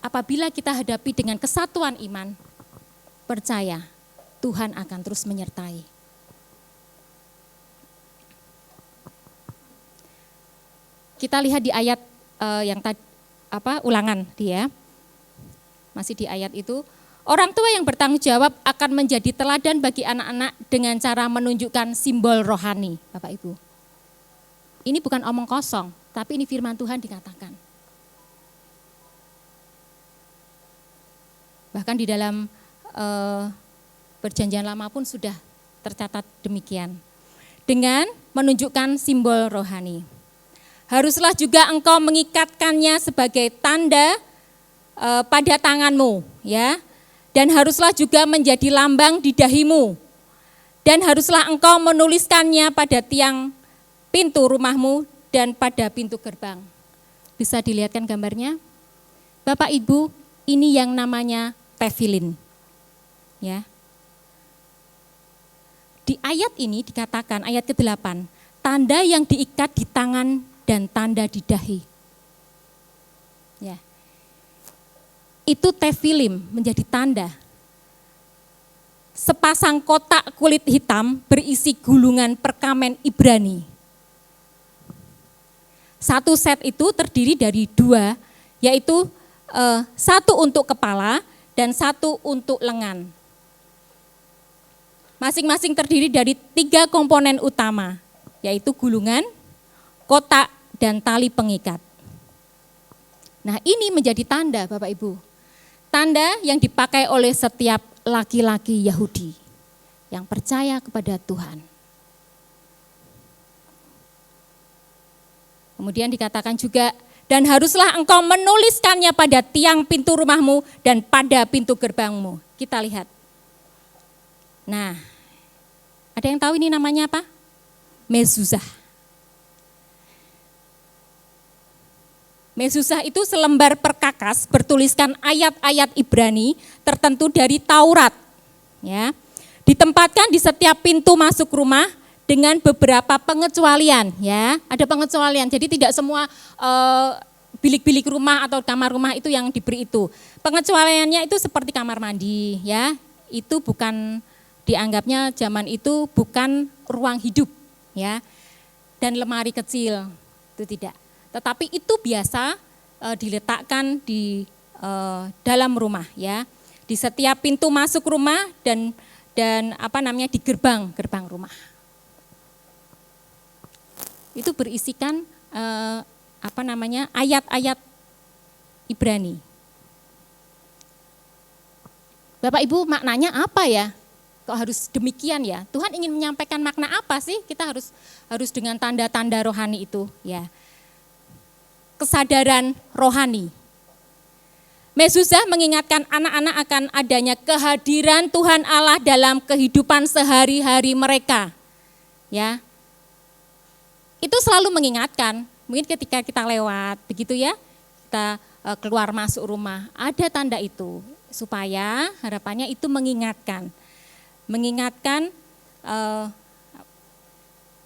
Apabila kita hadapi dengan kesatuan iman, percaya Tuhan akan terus menyertai. Kita lihat di ayat yang tadi ulangan dia. Masih di ayat itu, orang tua yang bertanggung jawab akan menjadi teladan bagi anak-anak dengan cara menunjukkan simbol rohani, Bapak Ibu. Ini bukan omong kosong, tapi ini firman Tuhan dikatakan. Bahkan di dalam perjanjian lama pun sudah tercatat demikian. Dengan menunjukkan simbol rohani. Haruslah juga engkau mengikatkannya sebagai tanda pada tanganmu, ya. Dan haruslah juga menjadi lambang di dahimu. Dan haruslah engkau menuliskannya pada tiang pintu rumahmu dan pada pintu gerbang. Bisa dilihatkan gambarnya? Bapak Ibu, ini yang namanya tefilin. Ya. Di ayat ini dikatakan, ayat ke-8, tanda yang diikat di tangan dan tanda di dahi. Ya. Itu tefilim menjadi tanda. Sepasang kotak kulit hitam berisi gulungan perkamen Ibrani. Satu set itu terdiri dari dua, yaitu satu untuk kepala dan satu untuk lengan. Masing-masing terdiri dari 3 komponen utama, yaitu gulungan, kotak, dan tali pengikat. Nah, ini menjadi tanda, Bapak Ibu. Tanda yang dipakai oleh setiap laki-laki Yahudi yang percaya kepada Tuhan. Kemudian dikatakan juga, dan haruslah engkau menuliskannya pada tiang pintu rumahmu dan pada pintu gerbangmu. Kita lihat. Nah, ada yang tahu ini namanya apa? Mezuzah. Mezuzah itu selembar perkakas bertuliskan ayat-ayat Ibrani tertentu dari Taurat. Ya, ditempatkan di setiap pintu masuk rumah dengan beberapa pengecualian. Ya, ada pengecualian. Jadi tidak semua bilik-bilik rumah atau kamar rumah itu yang diberi itu. Pengecualiannya itu seperti kamar mandi. Ya, itu bukan dianggapnya zaman itu bukan ruang hidup. Ya, dan lemari kecil itu tidak. Tetapi itu biasa diletakkan di dalam rumah, ya, di setiap pintu masuk rumah dan di gerbang rumah. Itu berisikan ayat-ayat Ibrani. Bapak Ibu, maknanya apa ya? Kok harus demikian ya? Tuhan ingin menyampaikan makna apa sih? Kita harus dengan tanda-tanda rohani itu ya. Kesadaran rohani. Mezuzah mengingatkan anak-anak akan adanya kehadiran Tuhan Allah dalam kehidupan sehari-hari mereka. Ya. Itu selalu mengingatkan. Mungkin ketika kita lewat begitu ya, kita keluar masuk rumah, ada tanda itu supaya harapannya itu mengingatkan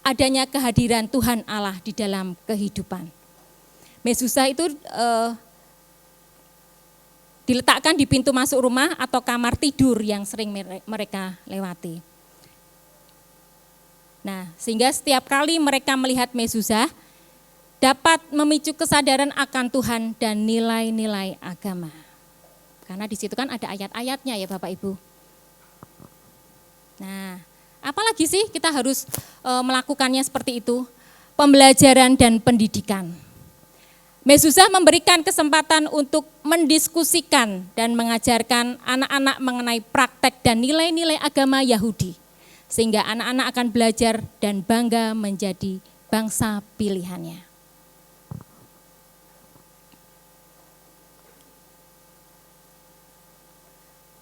adanya kehadiran Tuhan Allah di dalam kehidupan. Mezuzah itu diletakkan di pintu masuk rumah atau kamar tidur yang sering mereka lewati. Nah, sehingga setiap kali mereka melihat mezuzah dapat memicu kesadaran akan Tuhan dan nilai-nilai agama. Karena di situ kan ada ayat-ayatnya ya Bapak Ibu. Nah, apalagi sih kita harus melakukannya seperti itu? Pembelajaran dan pendidikan. Mezuzah memberikan kesempatan untuk mendiskusikan dan mengajarkan anak-anak mengenai praktek dan nilai-nilai agama Yahudi. Sehingga anak-anak akan belajar dan bangga menjadi bangsa pilihannya.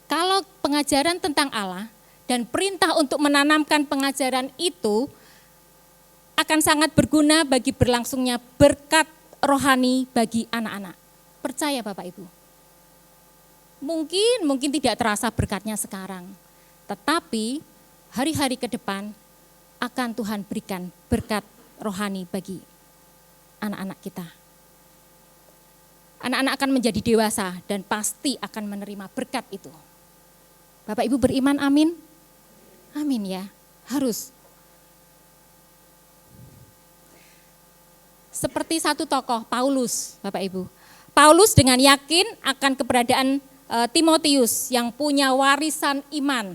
Kalau pengajaran tentang Allah dan perintah untuk menanamkan pengajaran itu akan sangat berguna bagi berlangsungnya berkat rohani bagi anak-anak. Percaya Bapak Ibu. Mungkin tidak terasa berkatnya sekarang, tetapi hari-hari ke depan akan Tuhan berikan berkat rohani bagi anak-anak kita. Anak-anak akan menjadi dewasa dan pasti akan menerima berkat itu. Bapak Ibu beriman amin? Amin ya, harus. Seperti satu tokoh, Paulus, Bapak Ibu. Paulus dengan yakin akan keberadaan Timotius yang punya warisan iman.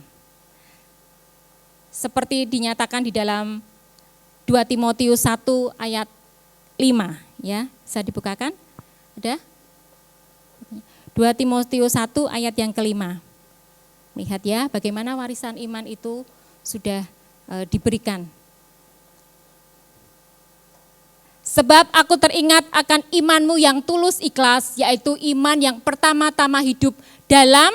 Seperti dinyatakan di dalam 2 Timotius 1 ayat 5, ya, bisa dibukakan? Ada? 2 Timotius 1 ayat yang kelima. Lihat ya, bagaimana warisan iman itu sudah diberikan. Sebab aku teringat akan imanmu yang tulus ikhlas, yaitu iman yang pertama-tama hidup dalam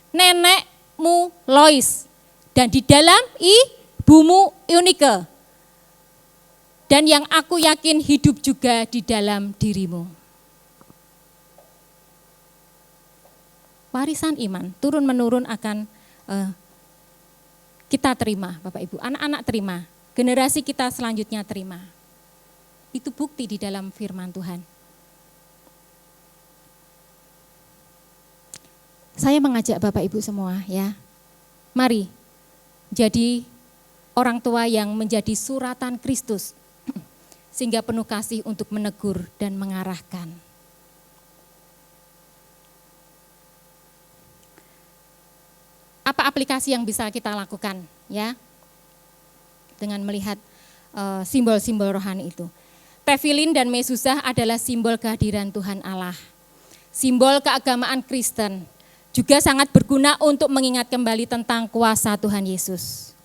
nenekmu Lois dan di dalam ibumu Eunike. Dan yang aku yakin hidup juga di dalam dirimu. Warisan iman turun-menurun akan kita terima, Bapak Ibu. Anak-anak terima, generasi kita selanjutnya terima. Itu bukti di dalam firman Tuhan. Saya mengajak Bapak Ibu semua ya, mari jadi orang tua yang menjadi suratan Kristus, sehingga penuh kasih untuk menegur dan mengarahkan. Apa aplikasi yang bisa kita lakukan ya dengan melihat simbol-simbol rohani itu? Tefilin dan mezuzah adalah simbol kehadiran Tuhan Allah. Simbol keagamaan Kristen juga sangat berguna untuk mengingat kembali tentang kuasa Tuhan Yesus.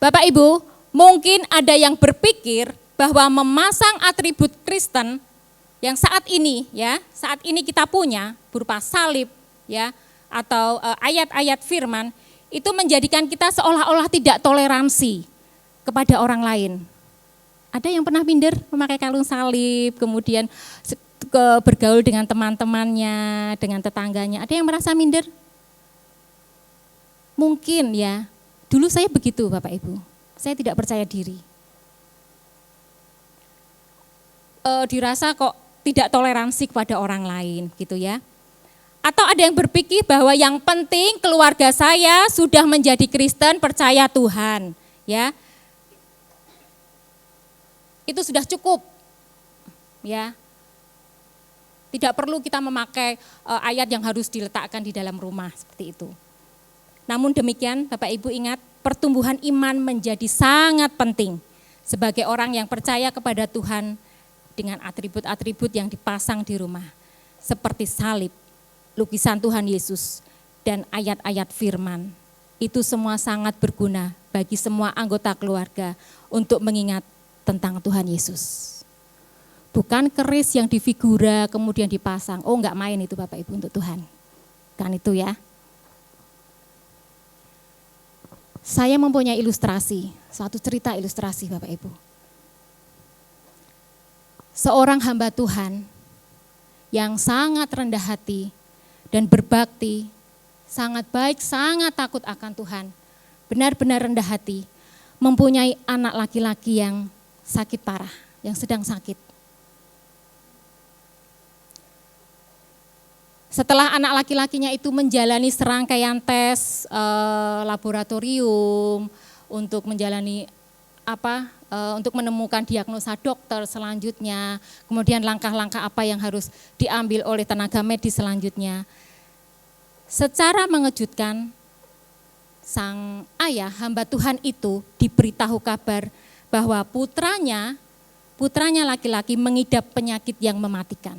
Bapak Ibu, mungkin ada yang berpikir bahwa memasang atribut Kristen yang saat ini kita punya berupa salib ya, atau ayat-ayat firman itu menjadikan kita seolah-olah tidak toleransi kepada orang lain. Ada yang pernah minder memakai kalung salib, kemudian bergaul dengan teman-temannya, dengan tetangganya. Ada yang merasa minder? Mungkin ya, dulu saya begitu Bapak Ibu, saya tidak percaya diri. Dirasa kok tidak toleransi kepada orang lain gitu ya. Atau ada yang berpikir bahwa yang penting keluarga saya sudah menjadi Kristen, percaya Tuhan, ya. Itu sudah cukup. Ya. Tidak perlu kita memakai ayat yang harus diletakkan di dalam rumah seperti itu. Namun demikian, Bapak Ibu ingat, pertumbuhan iman menjadi sangat penting sebagai orang yang percaya kepada Tuhan dengan atribut-atribut yang dipasang di rumah, seperti salib, lukisan Tuhan Yesus, dan ayat-ayat firman. Itu semua sangat berguna bagi semua anggota keluarga untuk mengingat tentang Tuhan Yesus. Bukan keris yang difigura kemudian dipasang. Oh, enggak main itu Bapak Ibu untuk Tuhan. Kan itu ya. Saya mempunyai ilustrasi, suatu cerita ilustrasi Bapak Ibu. Seorang hamba Tuhan yang sangat rendah hati dan berbakti, sangat baik, sangat takut akan Tuhan, benar-benar rendah hati, mempunyai anak laki-laki yang sakit parah, yang sedang sakit. Setelah anak laki-lakinya itu menjalani serangkaian tes laboratorium untuk menjalani untuk menemukan diagnosa dokter selanjutnya, kemudian langkah-langkah apa yang harus diambil oleh tenaga medis selanjutnya. Secara mengejutkan, sang ayah hamba Tuhan itu diberitahu kabar bahwa putranya laki-laki mengidap penyakit yang mematikan.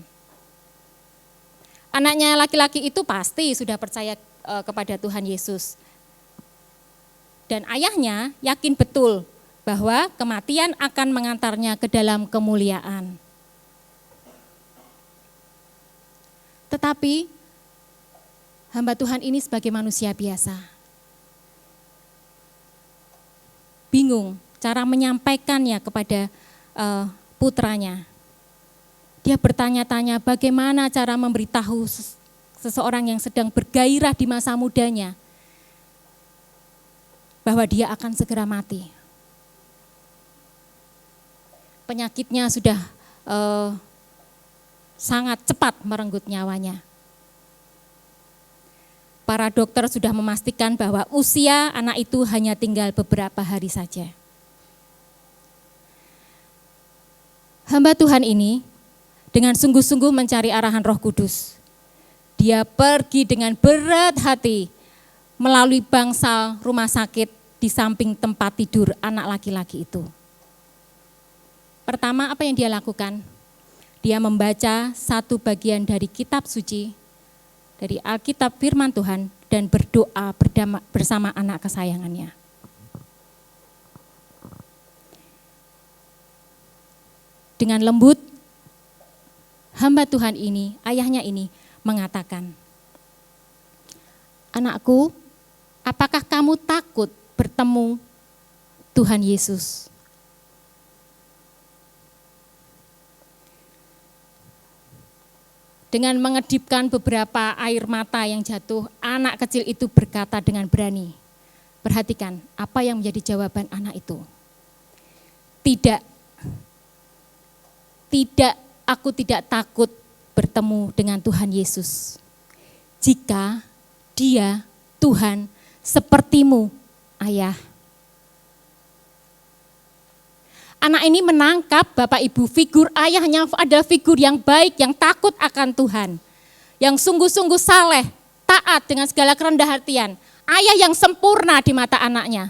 Anaknya laki-laki itu pasti sudah percaya kepada Tuhan Yesus. Dan ayahnya yakin betul bahwa kematian akan mengantarnya ke dalam kemuliaan. Tetapi hamba Tuhan ini sebagai manusia biasa, bingung cara menyampaikannya kepada putranya. Dia bertanya-tanya bagaimana cara memberitahu seseorang yang sedang bergairah di masa mudanya bahwa dia akan segera mati. Penyakitnya sudah sangat cepat merenggut nyawanya. Para dokter sudah memastikan bahwa usia anak itu hanya tinggal beberapa hari saja. Hamba Tuhan ini dengan sungguh-sungguh mencari arahan Roh Kudus. Dia pergi dengan berat hati melalui bangsal rumah sakit di samping tempat tidur anak laki-laki itu. Pertama, apa yang dia lakukan? Dia membaca satu bagian dari kitab suci, dari Alkitab firman Tuhan, dan berdoa bersama anak kesayangannya. Dengan lembut, hamba Tuhan ini, ayahnya ini mengatakan, "Anakku, apakah kamu takut bertemu Tuhan Yesus?" Dengan mengedipkan beberapa air mata yang jatuh, anak kecil itu berkata dengan berani. Perhatikan apa yang menjadi jawaban anak itu. Tidak, aku tidak takut bertemu dengan Tuhan Yesus. Jika Dia, Tuhan, sepertimu, Ayah. Anak ini menangkap Bapak Ibu, figur ayahnya adalah figur yang baik, yang takut akan Tuhan. Yang sungguh-sungguh saleh, taat dengan segala kerendah hatian. Ayah yang sempurna di mata anaknya.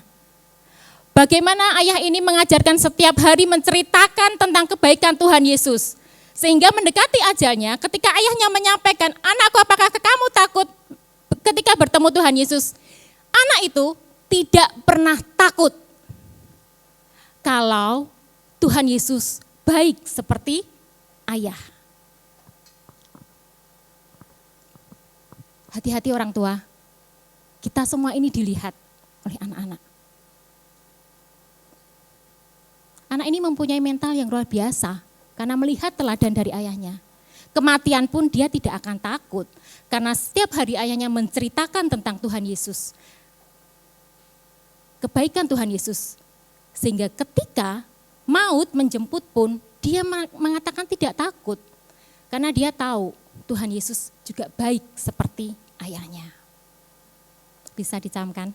Bagaimana ayah ini mengajarkan setiap hari menceritakan tentang kebaikan Tuhan Yesus. Sehingga mendekati ajalnya ketika ayahnya menyampaikan, "Anakku, apakah kamu takut ketika bertemu Tuhan Yesus?" Anak itu tidak pernah takut kalau Tuhan Yesus baik seperti ayah. Hati-hati orang tua, kita semua ini dilihat oleh anak-anak. Anak ini mempunyai mental yang luar biasa karena melihat teladan dari ayahnya. Kematian pun dia tidak akan takut karena setiap hari ayahnya menceritakan tentang Tuhan Yesus. Kebaikan Tuhan Yesus. Sehingga ketika maut menjemput pun dia mengatakan tidak takut. Karena dia tahu Tuhan Yesus juga baik seperti ayahnya. Bisa dicamkan?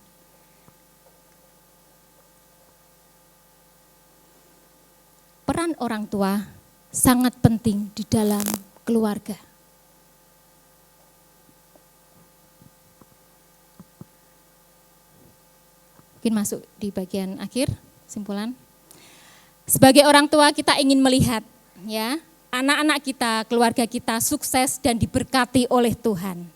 Peran orang tua sangat penting di dalam keluarga. Mungkin masuk di bagian akhir, simpulan. Sebagai orang tua kita ingin melihat ya, anak-anak kita, keluarga kita sukses dan diberkati oleh Tuhan.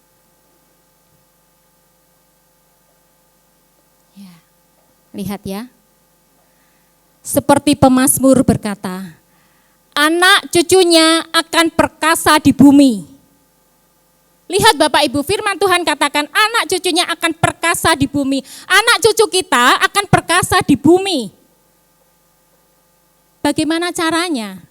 Lihat ya. Seperti pemazmur berkata, anak cucunya akan perkasa di bumi. Lihat Bapak Ibu, firman Tuhan katakan anak cucunya akan perkasa di bumi. Anak cucu kita akan perkasa di bumi. Bagaimana caranya?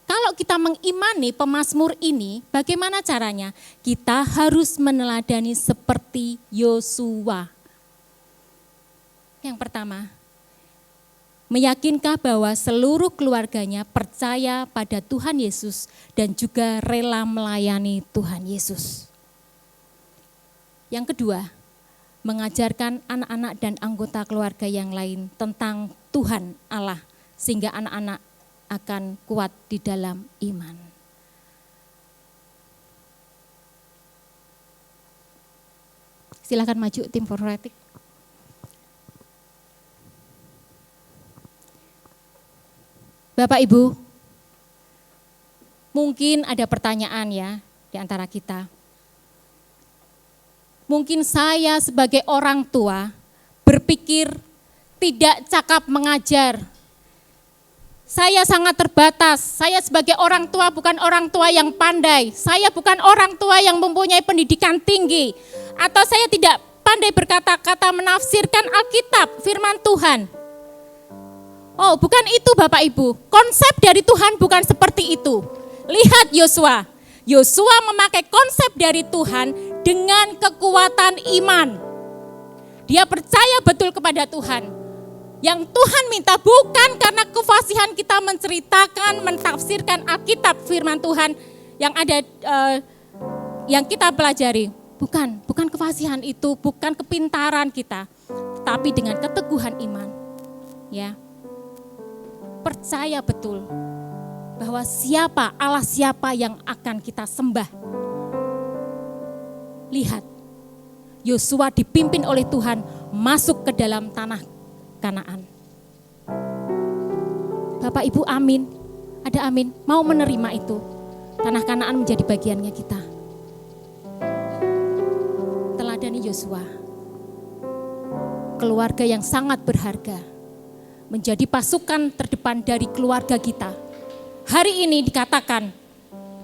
Kalau kita mengimani pemazmur ini, bagaimana caranya? Kita harus meneladani seperti Yosua. Yang pertama, meyakinkah bahwa seluruh keluarganya percaya pada Tuhan Yesus dan juga rela melayani Tuhan Yesus. Yang kedua, mengajarkan anak-anak dan anggota keluarga yang lain tentang Tuhan Allah, sehingga anak-anak akan kuat di dalam iman. Silakan maju tim Forretik. Bapak Ibu, mungkin ada pertanyaan ya di antara kita. Mungkin saya sebagai orang tua berpikir tidak cakap mengajar. Saya sangat terbatas, saya sebagai orang tua bukan orang tua yang pandai, saya bukan orang tua yang mempunyai pendidikan tinggi, atau saya tidak pandai berkata-kata menafsirkan Alkitab, firman Tuhan. Oh, bukan itu Bapak Ibu, konsep dari Tuhan bukan seperti itu. Lihat Yosua, Yosua memakai konsep dari Tuhan dengan kekuatan iman. Dia percaya betul kepada Tuhan. Yang Tuhan minta bukan karena kefasihan kita menceritakan, mentafsirkan Alkitab firman Tuhan yang ada yang kita pelajari. Bukan kefasihan itu, bukan kepintaran kita, tapi dengan keteguhan iman. Ya. Percaya betul bahwa Allah siapa yang akan kita sembah. Lihat, Yosua dipimpin oleh Tuhan masuk ke dalam tanah Kanaan. Bapak Ibu amin, ada amin, mau menerima itu. Tanah Kanaan menjadi bagiannya kita. Teladani Yosua, keluarga yang sangat berharga, menjadi pasukan terdepan dari keluarga kita. Hari ini dikatakan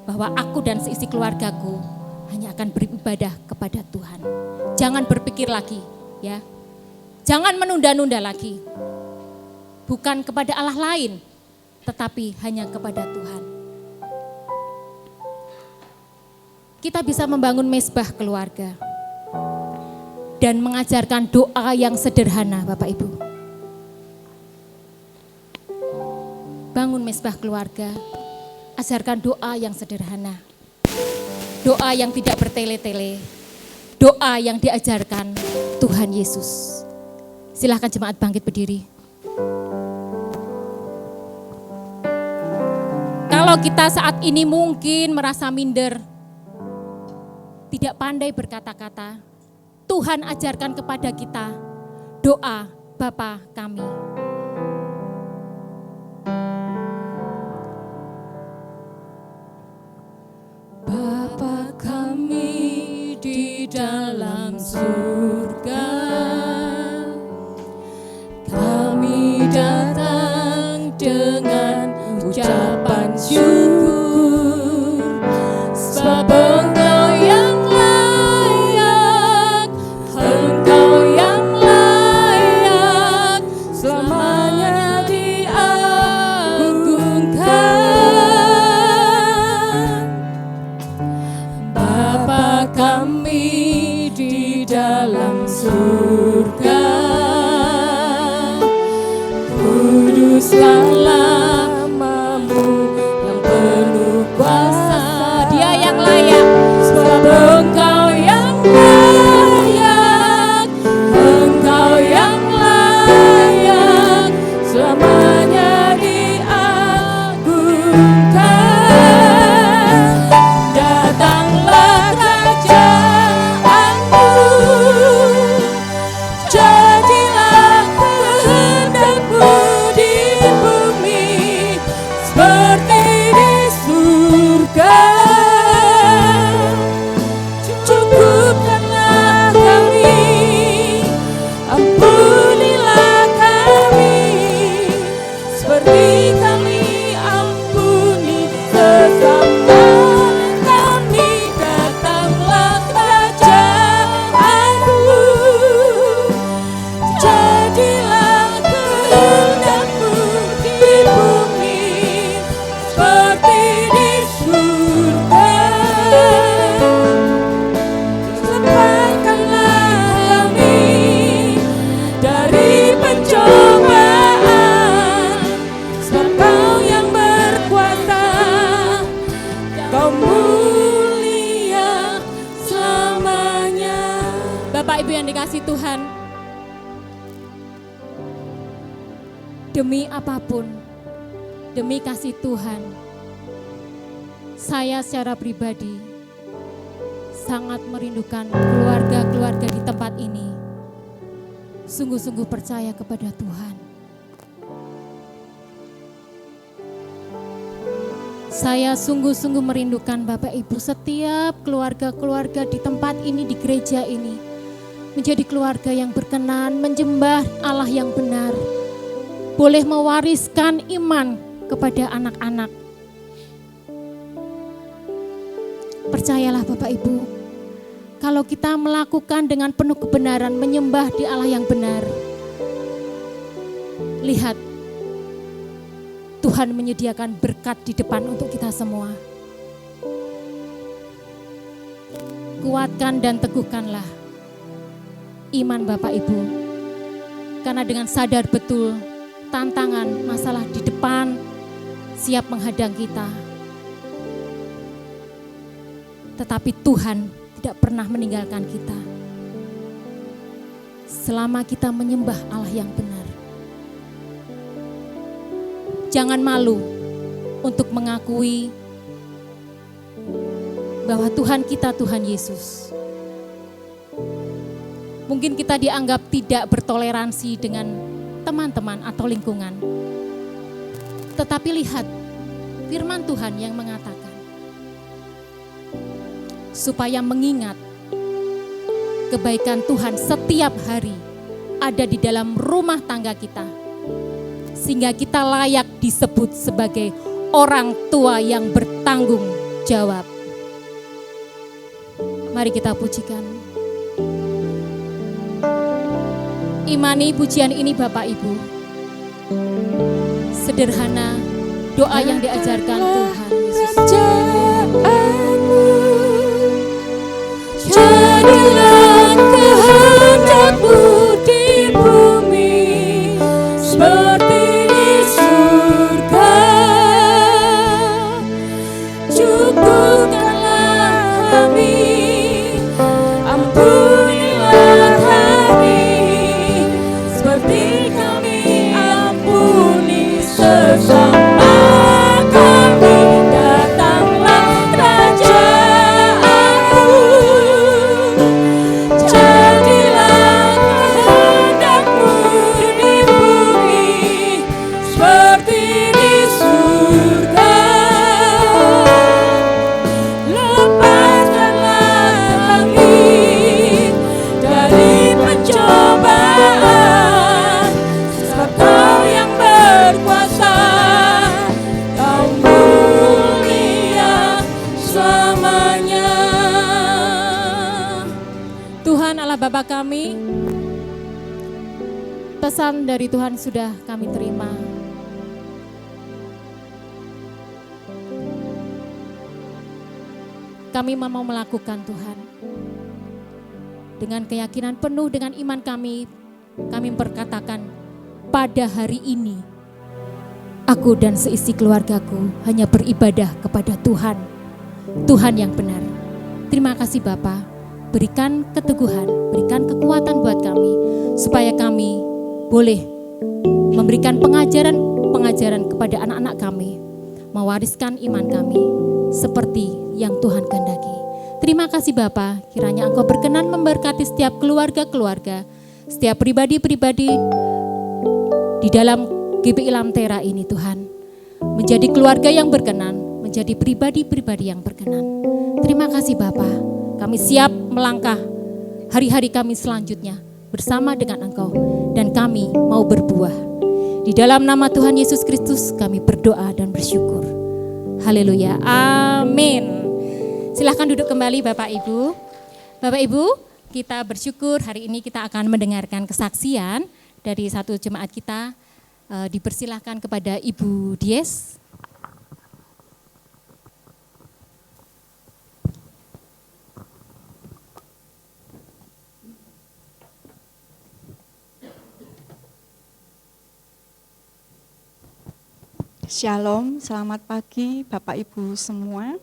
bahwa aku dan seisi keluargaku hanya akan beribadah kepada Tuhan. Jangan berpikir lagi, ya. Jangan menunda-nunda lagi. Bukan kepada Allah lain, tetapi hanya kepada Tuhan. Kita bisa membangun mezbah keluarga dan mengajarkan doa yang sederhana, Bapak Ibu. Bangun mezbah keluarga, ajarkan doa yang sederhana. Doa yang tidak bertele-tele, doa yang diajarkan Tuhan Yesus. Silahkan jemaat bangkit berdiri. Kalau kita saat ini mungkin merasa minder, tidak pandai berkata-kata, Tuhan ajarkan kepada kita doa Bapa kami. Bapa kami di dalam surga, kami datang dengan ucapan syukur, sebab Engkau yang layak, Engkau yang layak, selamanya diagungkan. Bapa kami di dalam surga, kuduslah namamu yang penuh kuasa. Dia yang layak, sebab Engkau yang layak, Engkau yang layak, selamanya diagungkan. Datanglah kerajaanmu, jadilah kehendakmu di bumi Bapak Ibu yang dikasihi Tuhan, demi apapun, demi kasih Tuhan, saya secara pribadi sangat merindukan keluarga-keluarga di tempat ini. Sungguh-sungguh percaya kepada Tuhan. Saya sungguh-sungguh merindukan Bapak Ibu setiap keluarga-keluarga di tempat ini, di gereja ini, menjadi keluarga yang berkenan, menyembah Allah yang benar, boleh mewariskan iman kepada anak-anak. Percayalah Bapak Ibu, kalau kita melakukan dengan penuh kebenaran, menyembah di Allah yang benar, lihat, Tuhan menyediakan berkat di depan untuk kita semua. Kuatkan dan teguhkanlah iman Bapak Ibu, karena dengan sadar betul tantangan, masalah di depan siap menghadang kita, tetapi Tuhan tidak pernah meninggalkan kita selama kita menyembah Allah yang benar. Jangan malu untuk mengakui bahwa Tuhan kita Tuhan Yesus. Mungkin kita dianggap tidak bertoleransi dengan teman-teman atau lingkungan. Tetapi lihat firman Tuhan yang mengatakan, supaya mengingat kebaikan Tuhan setiap hari ada di dalam rumah tangga kita, sehingga kita layak disebut sebagai orang tua yang bertanggung jawab. Mari kita pujikan. Imani pujian ini Bapak Ibu. Sederhana doa yang diajarkan Tuhan Yesus. Jadilah kehendak-Mu di bumi seperti di surga. Cukupkanlah kami, ampunilah kami, seperti kami ampuni sesama kami. Datanglah kerajaan-Mu, jadilah kehendak-Mu di bumi seperti di surga. Lepaskanlah kami dari pencobaan, sebab Kau yang berkuasa, Kau mulia selamanya. Tuhan Allah Bapa kami, pesan dari Tuhan sudah kami terima. Kami mau melakukan Tuhan. Dengan keyakinan penuh, dengan iman kami berkatakan, pada hari ini, aku dan seisi keluargaku hanya beribadah kepada Tuhan, Tuhan yang benar. Terima kasih Bapa, berikan keteguhan, berikan kekuatan buat kami, supaya kami boleh memberikan pengajaran kepada anak-anak kami, mewariskan iman kami seperti yang Tuhan kehendaki. Terima kasih Bapa, kiranya Engkau berkenan memberkati setiap keluarga-keluarga, setiap pribadi-pribadi di dalam GBI Lamtera ini Tuhan. Menjadi keluarga yang berkenan, menjadi pribadi-pribadi yang berkenan. Terima kasih Bapa, kami siap melangkah hari-hari kami selanjutnya bersama dengan Engkau, dan kami mau berbuah. Di dalam nama Tuhan Yesus Kristus kami berdoa dan bersyukur. Haleluya, amin. Silahkan duduk kembali Bapak Ibu. Bapak Ibu, kita bersyukur hari ini kita akan mendengarkan kesaksian dari satu jemaat kita. Dipersilahkan kepada Ibu Dies. Shalom, selamat pagi Bapak Ibu semua.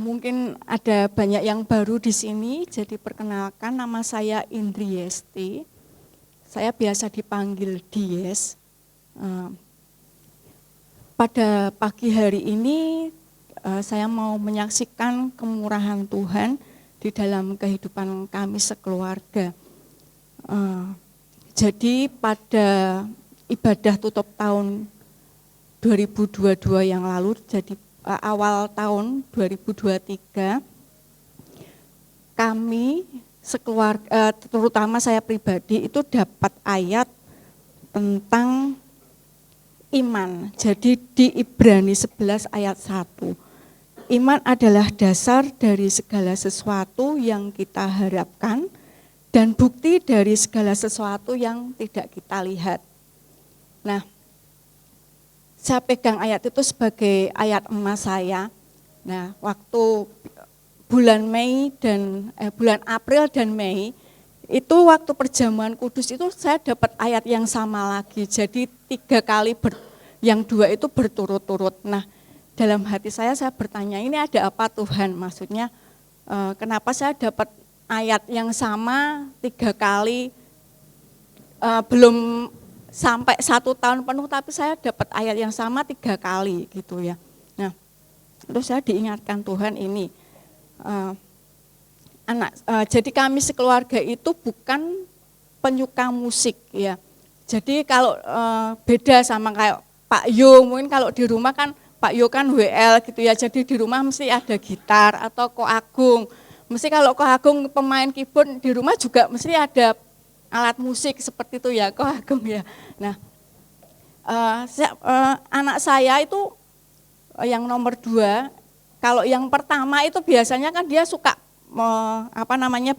Mungkin ada banyak yang baru di sini, jadi perkenalkan, nama saya Indri Yesti. Saya biasa dipanggil Dies. Pada pagi hari ini saya mau menyaksikan kemurahan Tuhan di dalam kehidupan kami sekeluarga. Jadi pada ibadah tutup tahun 2022 yang lalu, jadi awal tahun 2023, kami sekeluarga, terutama saya pribadi itu dapat ayat tentang iman. Jadi di Ibrani 11 ayat 1. Iman adalah dasar dari segala sesuatu yang kita harapkan dan bukti dari segala sesuatu yang tidak kita lihat. Nah, saya pegang ayat itu sebagai ayat emas saya. Nah, waktu bulan April dan Mei itu waktu perjamuan kudus itu saya dapat ayat yang sama lagi. Jadi 3 kali yang 2 itu berturut-turut. Nah, dalam hati saya bertanya, ini ada apa Tuhan? Maksudnya kenapa saya dapat ayat yang sama 3 kali, belum sampai 1 tahun penuh, tapi saya dapat ayat yang sama 3 kali gitu ya. Nah, terus saya diingatkan Tuhan ini, jadi kami sekeluarga itu bukan penyuka musik ya. Jadi kalau beda sama kayak Pak Yo, mungkin kalau di rumah kan Pak Yo kan WL gitu ya. Jadi di rumah mesti ada gitar atau Ko Agung. Mesti kalau Ko Agung pemain keyboard, di rumah juga mesti ada alat musik seperti itu ya, Ko Agung ya. Nah, anak saya itu yang nomor 2, kalau yang pertama itu biasanya kan dia suka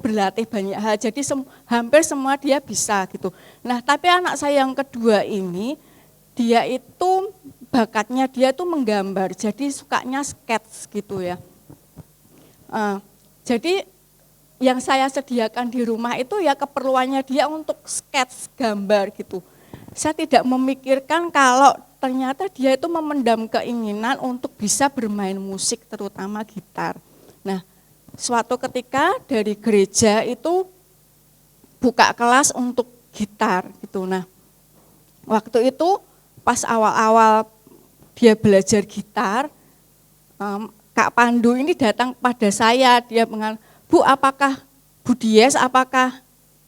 berlatih banyak hal, jadi hampir semua dia bisa gitu. Nah, tapi anak saya yang kedua ini, dia itu bakatnya dia itu menggambar, jadi sukanya sketch gitu ya. Jadi yang saya sediakan di rumah itu ya keperluannya dia untuk sketch gambar gitu. Saya tidak memikirkan kalau ternyata dia itu memendam keinginan untuk bisa bermain musik, terutama gitar. Nah, suatu ketika dari gereja itu buka kelas untuk gitar gitu. Nah, waktu itu pas awal-awal dia belajar gitar, Kak Pandu ini datang pada saya, dia mengatakan, Bu, apakah Bu Dies, apakah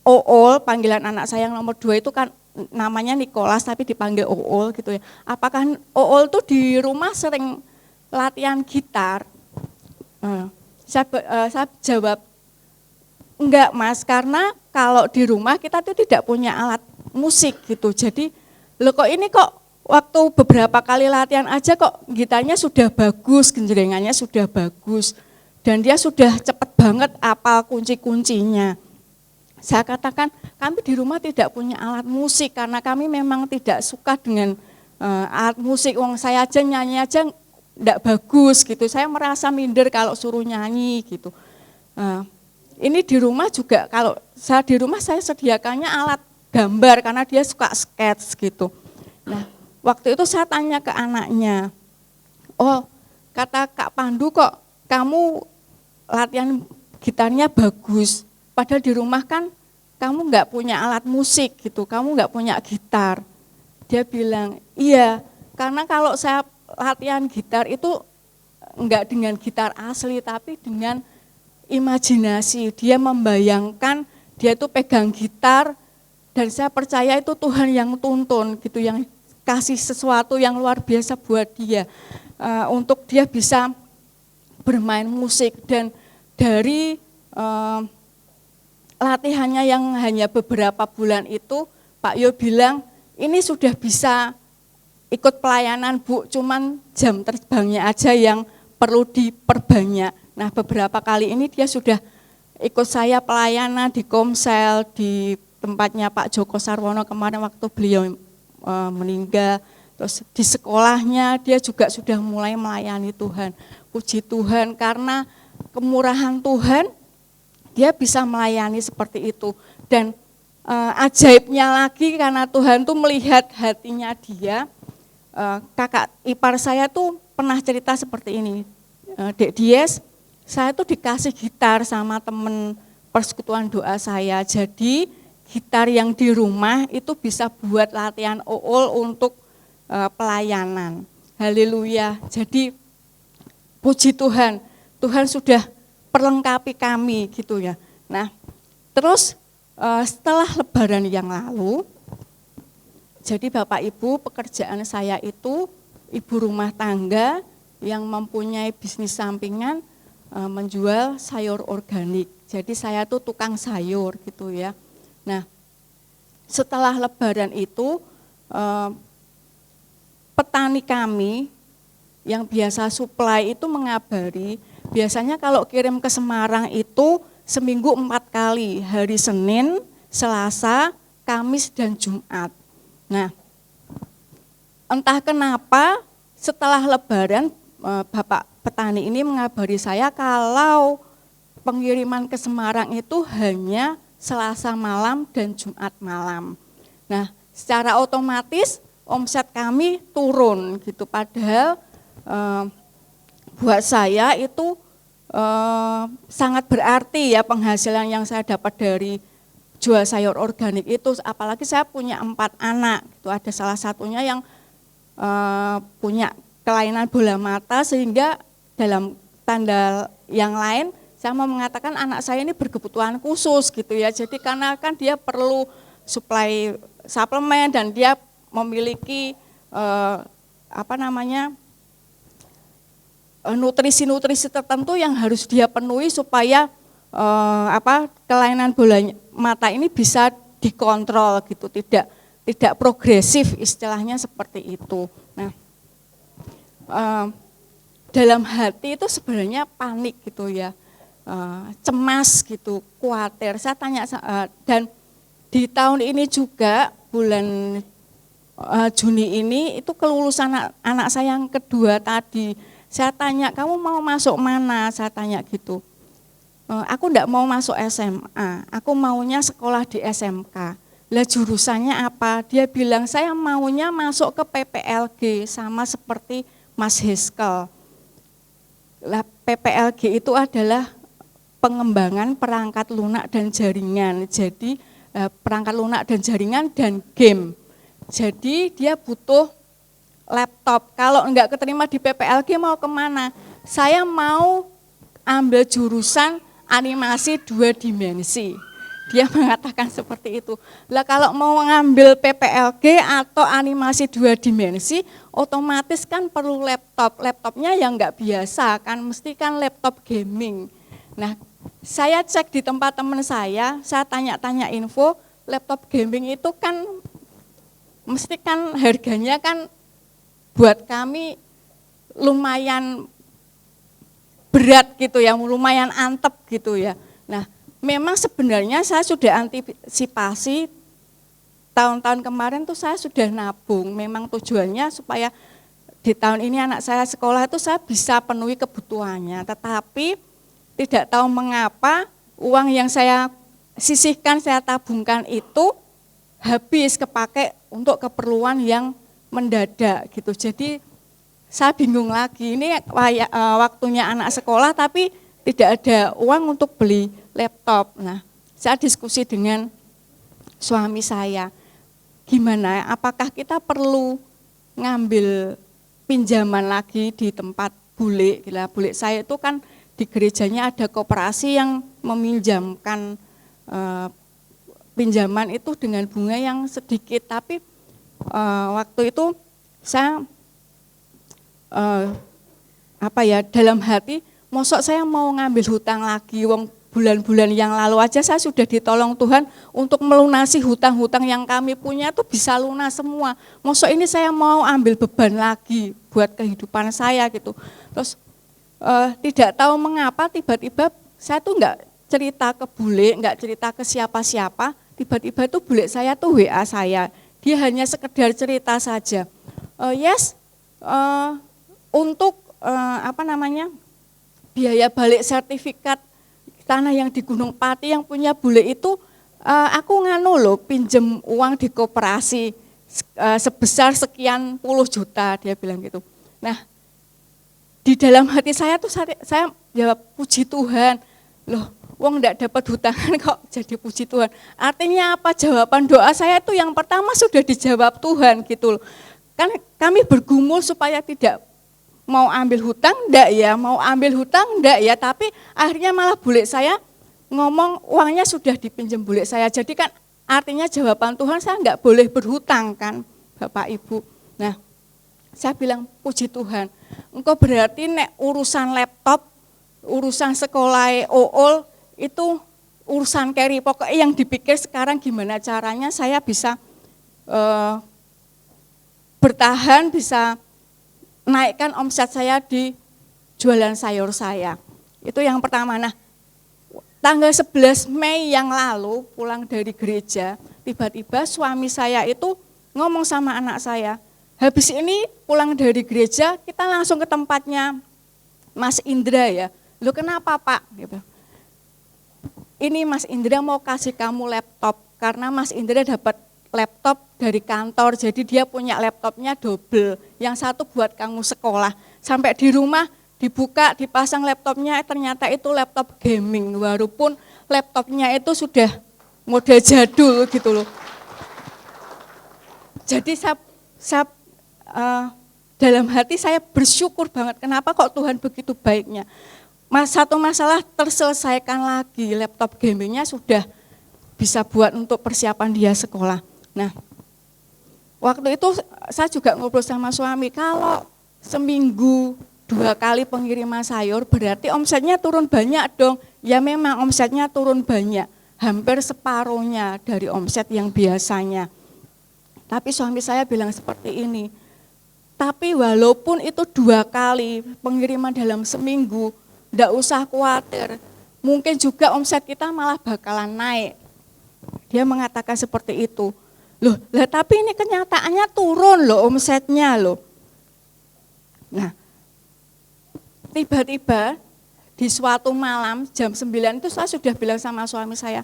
Ool, panggilan anak saya yang nomor 2 itu kan namanya Nicholas tapi dipanggil Ool gitu ya. Apakah Ool tuh di rumah sering latihan gitar? Saya jawab, enggak Mas, karena kalau di rumah kita tuh tidak punya alat musik gitu. Jadi kok ini kok waktu beberapa kali latihan aja kok gitarnya sudah bagus, genjrengannya sudah bagus. Dan dia sudah cepat banget apal kunci-kuncinya. Saya katakan, kami di rumah tidak punya alat musik karena kami memang tidak suka dengan alat musik. Wong saya aja nyanyi aja enggak bagus gitu. Saya merasa minder kalau suruh nyanyi gitu. Ini di rumah juga, kalau saya di rumah saya sediakannya alat gambar karena dia suka sketch gitu. Nah, waktu itu saya tanya ke anaknya, oh kata Kak Pandu kok kamu latihan gitarnya bagus, padahal di rumah kan kamu enggak punya alat musik gitu, kamu enggak punya gitar. Dia bilang, iya, karena kalau saya latihan gitar itu enggak dengan gitar asli, tapi dengan imajinasi. Dia membayangkan, dia itu pegang gitar, dan saya percaya itu Tuhan yang tuntun gitu, yang kasih sesuatu yang luar biasa buat dia, untuk dia bisa bermain musik. Dan dari latihannya yang hanya beberapa bulan itu, Pak Yo bilang, ini sudah bisa ikut pelayanan Bu, cuman jam terbangnya aja yang perlu diperbanyak. Nah, beberapa kali ini dia sudah ikut saya pelayanan di Komsel, di tempatnya Pak Joko Sarwono kemarin waktu beliau meninggal. Terus di sekolahnya dia juga sudah mulai melayani Tuhan. Puji Tuhan, karena kemurahan Tuhan dia bisa melayani seperti itu. Dan ajaibnya lagi karena Tuhan tuh melihat hatinya dia, kakak ipar saya tuh pernah cerita seperti ini. Dek Dies, saya tuh dikasih gitar sama temen persekutuan doa saya. Jadi gitar yang di rumah itu bisa buat latihan OOL untuk pelayanan. Haleluya. Jadi puji Tuhan, Tuhan sudah perlengkapi kami gitu ya. Nah, terus setelah Lebaran yang lalu, jadi Bapak Ibu, pekerjaan saya itu ibu rumah tangga yang mempunyai bisnis sampingan menjual sayur organik. Jadi saya tuh tukang sayur gitu ya. Nah, setelah Lebaran itu petani kami yang biasa suplai itu mengabari, biasanya kalau kirim ke Semarang itu seminggu 4 kali, hari Senin, Selasa, Kamis, dan Jumat. Nah, entah kenapa setelah Lebaran Bapak petani ini mengabari saya kalau pengiriman ke Semarang itu hanya Selasa malam dan Jumat malam. Nah, secara otomatis omset kami turun gitu, padahal buat saya itu sangat berarti ya penghasilan yang saya dapat dari jual sayur organik itu, apalagi saya punya 4 anak, itu ada salah satunya yang punya kelainan bola mata, sehingga dalam tanda yang lain saya mau mengatakan anak saya ini berkebutuhan khusus gitu ya. Jadi karena kan dia perlu suplai suplemen dan dia memiliki nutrisi-nutrisi tertentu yang harus dia penuhi supaya kelainan bola mata ini bisa dikontrol gitu, tidak progresif, istilahnya seperti itu. Nah, dalam hati itu sebenarnya panik gitu ya, cemas gitu, khawatir. Saya tanya, dan di tahun ini juga bulan Juni ini itu kelulusan anak saya yang kedua tadi. Saya tanya, kamu mau masuk mana? Saya tanya gitu. Aku enggak mau masuk SMA, aku maunya sekolah di SMK. Lah jurusannya apa? Dia bilang saya maunya masuk ke PPLG sama seperti Mas Heskel. Lah PPLG itu adalah pengembangan perangkat lunak dan jaringan. Jadi perangkat lunak dan jaringan dan game. Jadi dia butuh laptop. Kalau enggak keterima di PPLG mau kemana? Saya mau ambil jurusan animasi 2 dimensi. Dia mengatakan seperti itu. Lah kalau mau mengambil PPLG atau animasi 2 dimensi, otomatis kan perlu laptop. Laptopnya yang enggak biasa, kan mesti kan laptop gaming. Nah, saya cek di tempat teman saya tanya-tanya info, laptop gaming itu kan mesti kan harganya kan buat kami lumayan berat gitu ya, lumayan antep gitu ya. Nah, memang sebenarnya saya sudah antisipasi, tahun-tahun kemarin tuh saya sudah nabung, memang tujuannya supaya di tahun ini anak saya sekolah itu saya bisa penuhi kebutuhannya, tetapi tidak tahu mengapa uang yang saya sisihkan, saya tabungkan itu habis kepake untuk keperluan yang mendadak gitu. Jadi saya bingung lagi, ini waktunya anak sekolah tapi tidak ada uang untuk beli laptop. Nah, saya diskusi dengan suami saya, gimana, apakah kita perlu ngambil pinjaman lagi di tempat bule. Bule saya itu kan di gerejanya ada koperasi yang meminjamkan pinjaman itu dengan bunga yang sedikit, tapi waktu itu saya dalam hati, mosok saya mau ngambil hutang lagi, wong bulan-bulan yang lalu aja saya sudah ditolong Tuhan untuk melunasi hutang-hutang yang kami punya tuh bisa lunas semua. Mosok ini saya mau ambil beban lagi buat kehidupan saya gitu. Terus tidak tahu mengapa tiba-tiba saya tuh enggak cerita ke bule, enggak cerita ke siapa-siapa, tiba-tiba tuh bule saya tuh WA saya. Dia hanya sekedar cerita saja. Untuk biaya balik sertifikat tanah yang di Gunung Pati yang punya bule itu, aku pinjem uang di koperasi sebesar sekian puluh juta, dia bilang gitu. Nah, di dalam hati saya tuh saya jawab puji Tuhan. Loh, wong enggak dapat hutangan kok jadi puji Tuhan. Artinya apa? Jawaban doa saya itu yang pertama sudah dijawab Tuhan gitu loh. Kan kami bergumul supaya tidak mau ambil hutang enggak ya, mau ambil hutang enggak ya, tapi akhirnya malah bule saya ngomong uangnya sudah dipinjam bule saya. Jadi kan artinya jawaban Tuhan saya enggak boleh berhutang kan Bapak Ibu. Nah, saya bilang puji Tuhan. Engkau berarti nek urusan laptop, urusan sekolah OOL itu urusan carry. Pokoknya yang dipikir sekarang gimana caranya saya bisa bertahan, bisa naikkan omset saya di jualan sayur saya. Itu yang pertama. Nah, tanggal 11 Mei yang lalu pulang dari gereja, tiba-tiba suami saya itu ngomong sama anak saya, habis ini pulang dari gereja kita langsung ke tempatnya Mas Indra ya. Loh kenapa Pak? Gitu. Ini Mas Indra mau kasih kamu laptop, karena Mas Indra dapat laptop dari kantor, jadi dia punya laptopnya double, yang satu buat kamu sekolah. Sampai di rumah dibuka, dipasang laptopnya, ternyata itu laptop gaming, walaupun laptopnya itu sudah model jadul gitu loh. Jadi saya dalam hati saya bersyukur banget, kenapa kok Tuhan begitu baiknya. Satu masalah terselesaikan lagi, laptop gamingnya sudah bisa buat untuk persiapan dia sekolah. Nah, waktu itu saya juga ngobrol sama suami, kalau seminggu 2 kali pengiriman sayur berarti omsetnya turun banyak dong. Ya memang omsetnya turun banyak, hampir separuhnya dari omset yang biasanya. Tapi suami saya bilang seperti ini, tapi walaupun itu 2 kali pengiriman dalam seminggu, enggak usah khawatir, mungkin juga omset kita malah bakalan naik. Dia mengatakan seperti itu. Loh, tapi ini kenyataannya turun loh omsetnya loh. Nah, tiba-tiba di suatu malam jam 9 itu saya sudah bilang sama suami saya,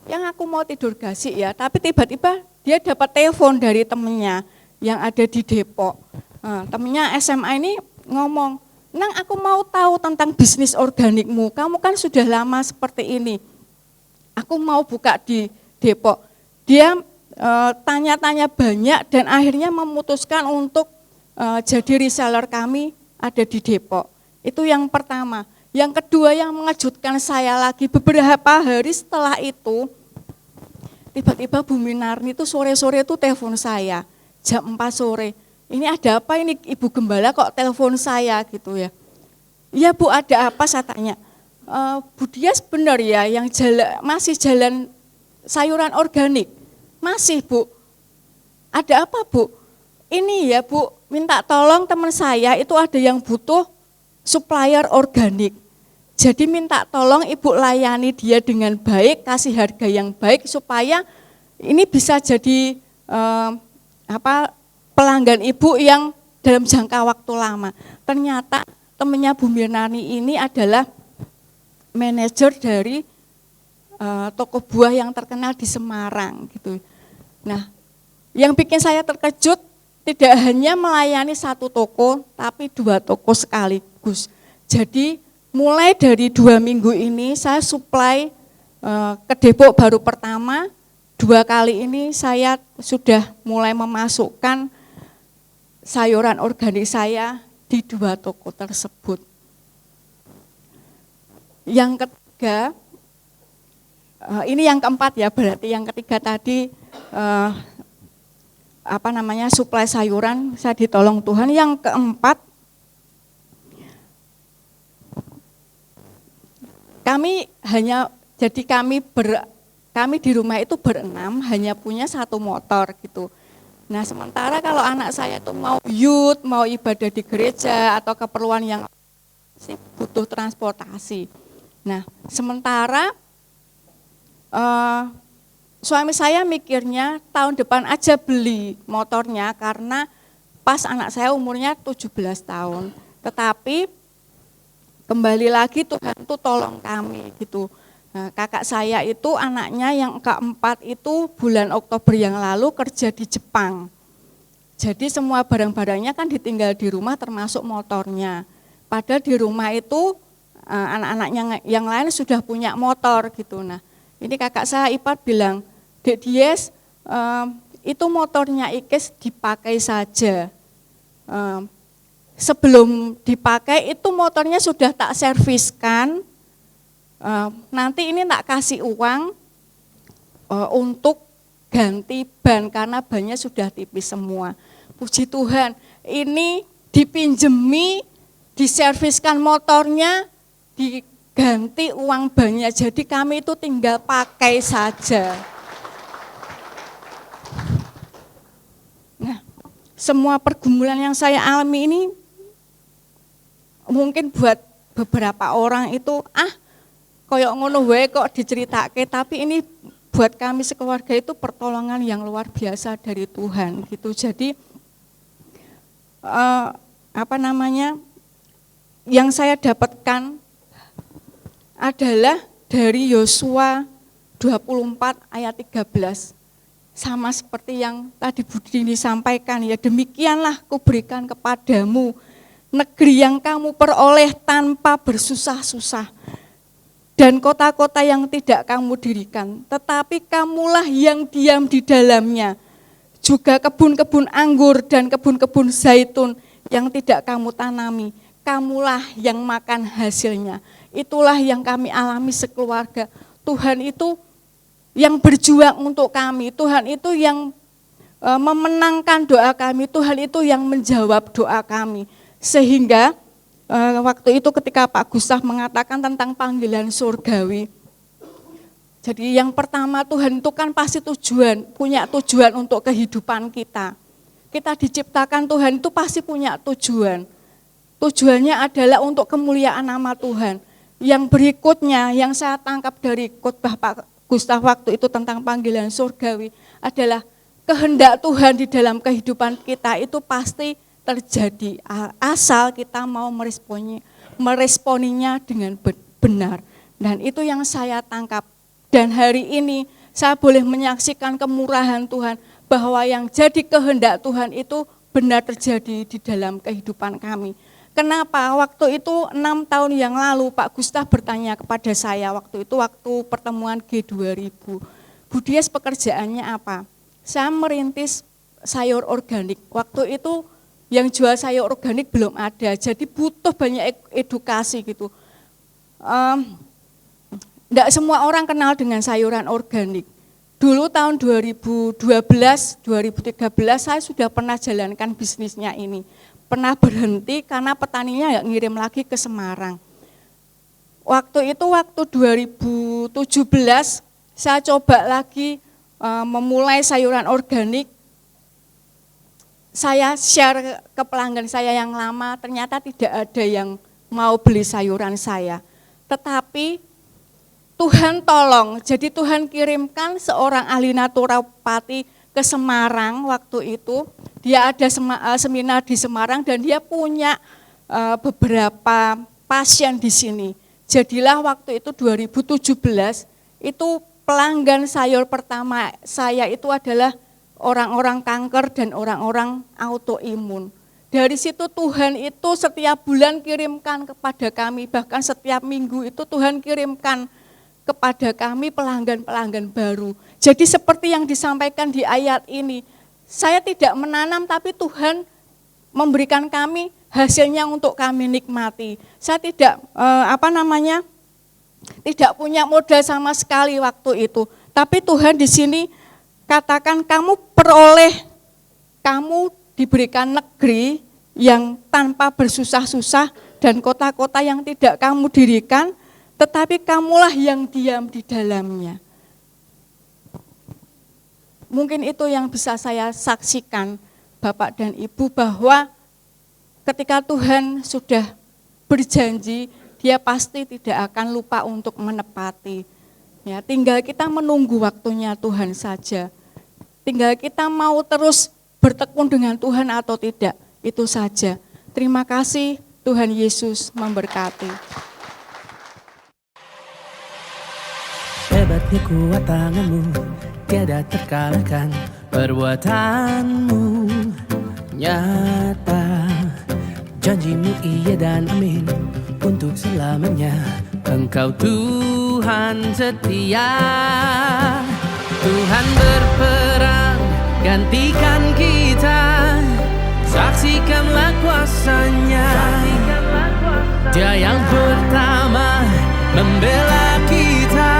yang aku mau tidur gasik ya, tapi tiba-tiba dia dapat telepon dari temennya yang ada di Depok. Nah, temennya SMA ini ngomong, Nang aku mau tahu tentang bisnis organikmu, kamu kan sudah lama seperti ini. Aku mau buka di Depok. Dia tanya-tanya banyak dan akhirnya memutuskan untuk jadi reseller kami ada di Depok. Itu yang pertama. Yang kedua yang mengejutkan saya lagi, beberapa hari setelah itu, tiba-tiba Bu Minarni itu sore-sore itu telepon saya, jam 4 sore. Ini ada apa ini Ibu Gembala kok telepon saya gitu ya. Iya Bu, ada apa saya tanya. Bu Dias benar ya yang masih jalan sayuran organik? Masih Bu. Ada apa Bu? Ini ya Bu, minta tolong teman saya itu ada yang butuh supplier organik. Jadi minta tolong Ibu layani dia dengan baik, kasih harga yang baik supaya ini bisa jadi pelanggan Ibu yang dalam jangka waktu lama. Ternyata temannya Bu Mirnani ini adalah manajer dari toko buah yang terkenal di Semarang gitu. Nah, yang bikin saya terkejut tidak hanya melayani 1 toko, tapi 2 toko sekaligus. Jadi mulai dari 2 minggu ini saya supply ke Depok baru pertama, 2 kali ini saya sudah mulai memasukkan sayuran organik saya di 2 toko tersebut. Yang ketiga, ini yang keempat ya, berarti yang ketiga tadi suplai sayuran saya ditolong Tuhan. Yang keempat, kami di rumah itu berenam hanya punya 1 motor gitu. Nah sementara kalau anak saya itu mau youth, mau ibadah di gereja atau keperluan yang butuh transportasi. Nah sementara suami saya mikirnya tahun depan aja beli motornya karena pas anak saya umurnya 17 tahun. Tetapi kembali lagi Tuhan tuh tolong kami gitu. Nah, kakak saya itu anaknya yang keempat itu bulan Oktober yang lalu kerja di Jepang. Jadi semua barang-barangnya kan ditinggal di rumah termasuk motornya. Padahal di rumah itu anak-anaknya yang lain sudah punya motor gitu. Nah, ini kakak saya ipar bilang, Dek Dies, itu motornya Ikes dipakai saja. Sebelum dipakai itu motornya sudah tak serviskan. Nanti ini tak kasih uang untuk ganti ban karena bannya sudah tipis semua. Puji Tuhan, ini dipinjemi, diserviskan motornya, diganti uang bannya. Jadi kami itu tinggal pakai saja. Nah, semua pergumulan yang saya alami ini mungkin buat beberapa orang itu koyok ngono wae kok diceritake, tapi ini buat kami sekeluarga itu pertolongan yang luar biasa dari Tuhan gitu. Jadi yang saya dapatkan adalah dari Yosua 24 ayat 13. Sama seperti yang tadi Budini sampaikan, ya demikianlah kuberikan kepadamu negeri yang kamu peroleh tanpa bersusah-susah. Dan kota-kota yang tidak kamu dirikan, tetapi kamulah yang diam di dalamnya. Juga kebun-kebun anggur dan kebun-kebun zaitun yang tidak kamu tanami, kamulah yang makan hasilnya. Itulah yang kami alami sekeluarga. Tuhan itu yang berjuang untuk kami, Tuhan itu yang memenangkan doa kami, Tuhan itu yang menjawab doa kami. Sehingga waktu itu ketika Pak Gustaf mengatakan tentang panggilan surgawi, jadi yang pertama Tuhan itu kan pasti punya tujuan untuk kehidupan kita. Kita diciptakan Tuhan itu pasti punya tujuan. Tujuannya adalah untuk kemuliaan nama Tuhan. Yang berikutnya yang saya tangkap dari khotbah Pak Gustaf waktu itu tentang panggilan surgawi adalah kehendak Tuhan di dalam kehidupan kita itu pasti terjadi asal kita mau meresponinya dengan benar. Dan itu yang saya tangkap. Dan hari ini saya boleh menyaksikan kemurahan Tuhan bahwa yang jadi kehendak Tuhan itu benar terjadi di dalam kehidupan kami. Kenapa? Waktu itu 6 tahun yang lalu Pak Gustaf bertanya kepada saya waktu pertemuan G2000. Bu Dies pekerjaannya apa? Saya merintis sayur organik. Waktu itu yang jual sayur organik belum ada, jadi butuh banyak edukasi gitu. Tidak semua orang kenal dengan sayuran organik. Dulu tahun 2012, 2013 saya sudah pernah jalankan bisnisnya ini. Pernah berhenti karena petaninya ngirim lagi ke Semarang. Waktu 2017 saya coba lagi memulai sayuran organik. Saya share ke pelanggan saya yang lama, ternyata tidak ada yang mau beli sayuran saya. Tetapi Tuhan tolong, jadi Tuhan kirimkan seorang ahli naturopati ke Semarang waktu itu. Dia ada seminar di Semarang dan dia punya beberapa pasien di sini. Jadilah waktu itu 2017, itu pelanggan sayur pertama saya itu adalah orang-orang kanker dan orang-orang autoimun. Dari situ Tuhan itu setiap bulan kirimkan kepada kami, bahkan setiap minggu itu Tuhan kirimkan kepada kami pelanggan-pelanggan baru. Jadi seperti yang disampaikan di ayat ini, saya tidak menanam tapi Tuhan memberikan kami hasilnya untuk kami nikmati. Saya tidak tidak punya modal sama sekali waktu itu. Tapi Tuhan di sini katakan kamu diberikan negeri yang tanpa bersusah-susah dan kota-kota yang tidak kamu dirikan, tetapi kamulah yang diam di dalamnya. Mungkin itu yang bisa saya saksikan Bapak dan Ibu, bahwa ketika Tuhan sudah berjanji, Dia pasti tidak akan lupa untuk menepati. Ya, tinggal kita menunggu waktunya Tuhan saja. Tinggal kita mau terus bertekun dengan Tuhan atau tidak, itu saja. Terima kasih, Tuhan Yesus memberkati. Hebatnya kuat tanganmu, tiada terkalahkan perbuatanmu nyata. Janjimu iya dan amin untuk selamanya. Engkau Tuhan setia, Tuhan berperang gantikan kita. Saksikanlah kuasa-Nya, Dia yang pertama membela kita.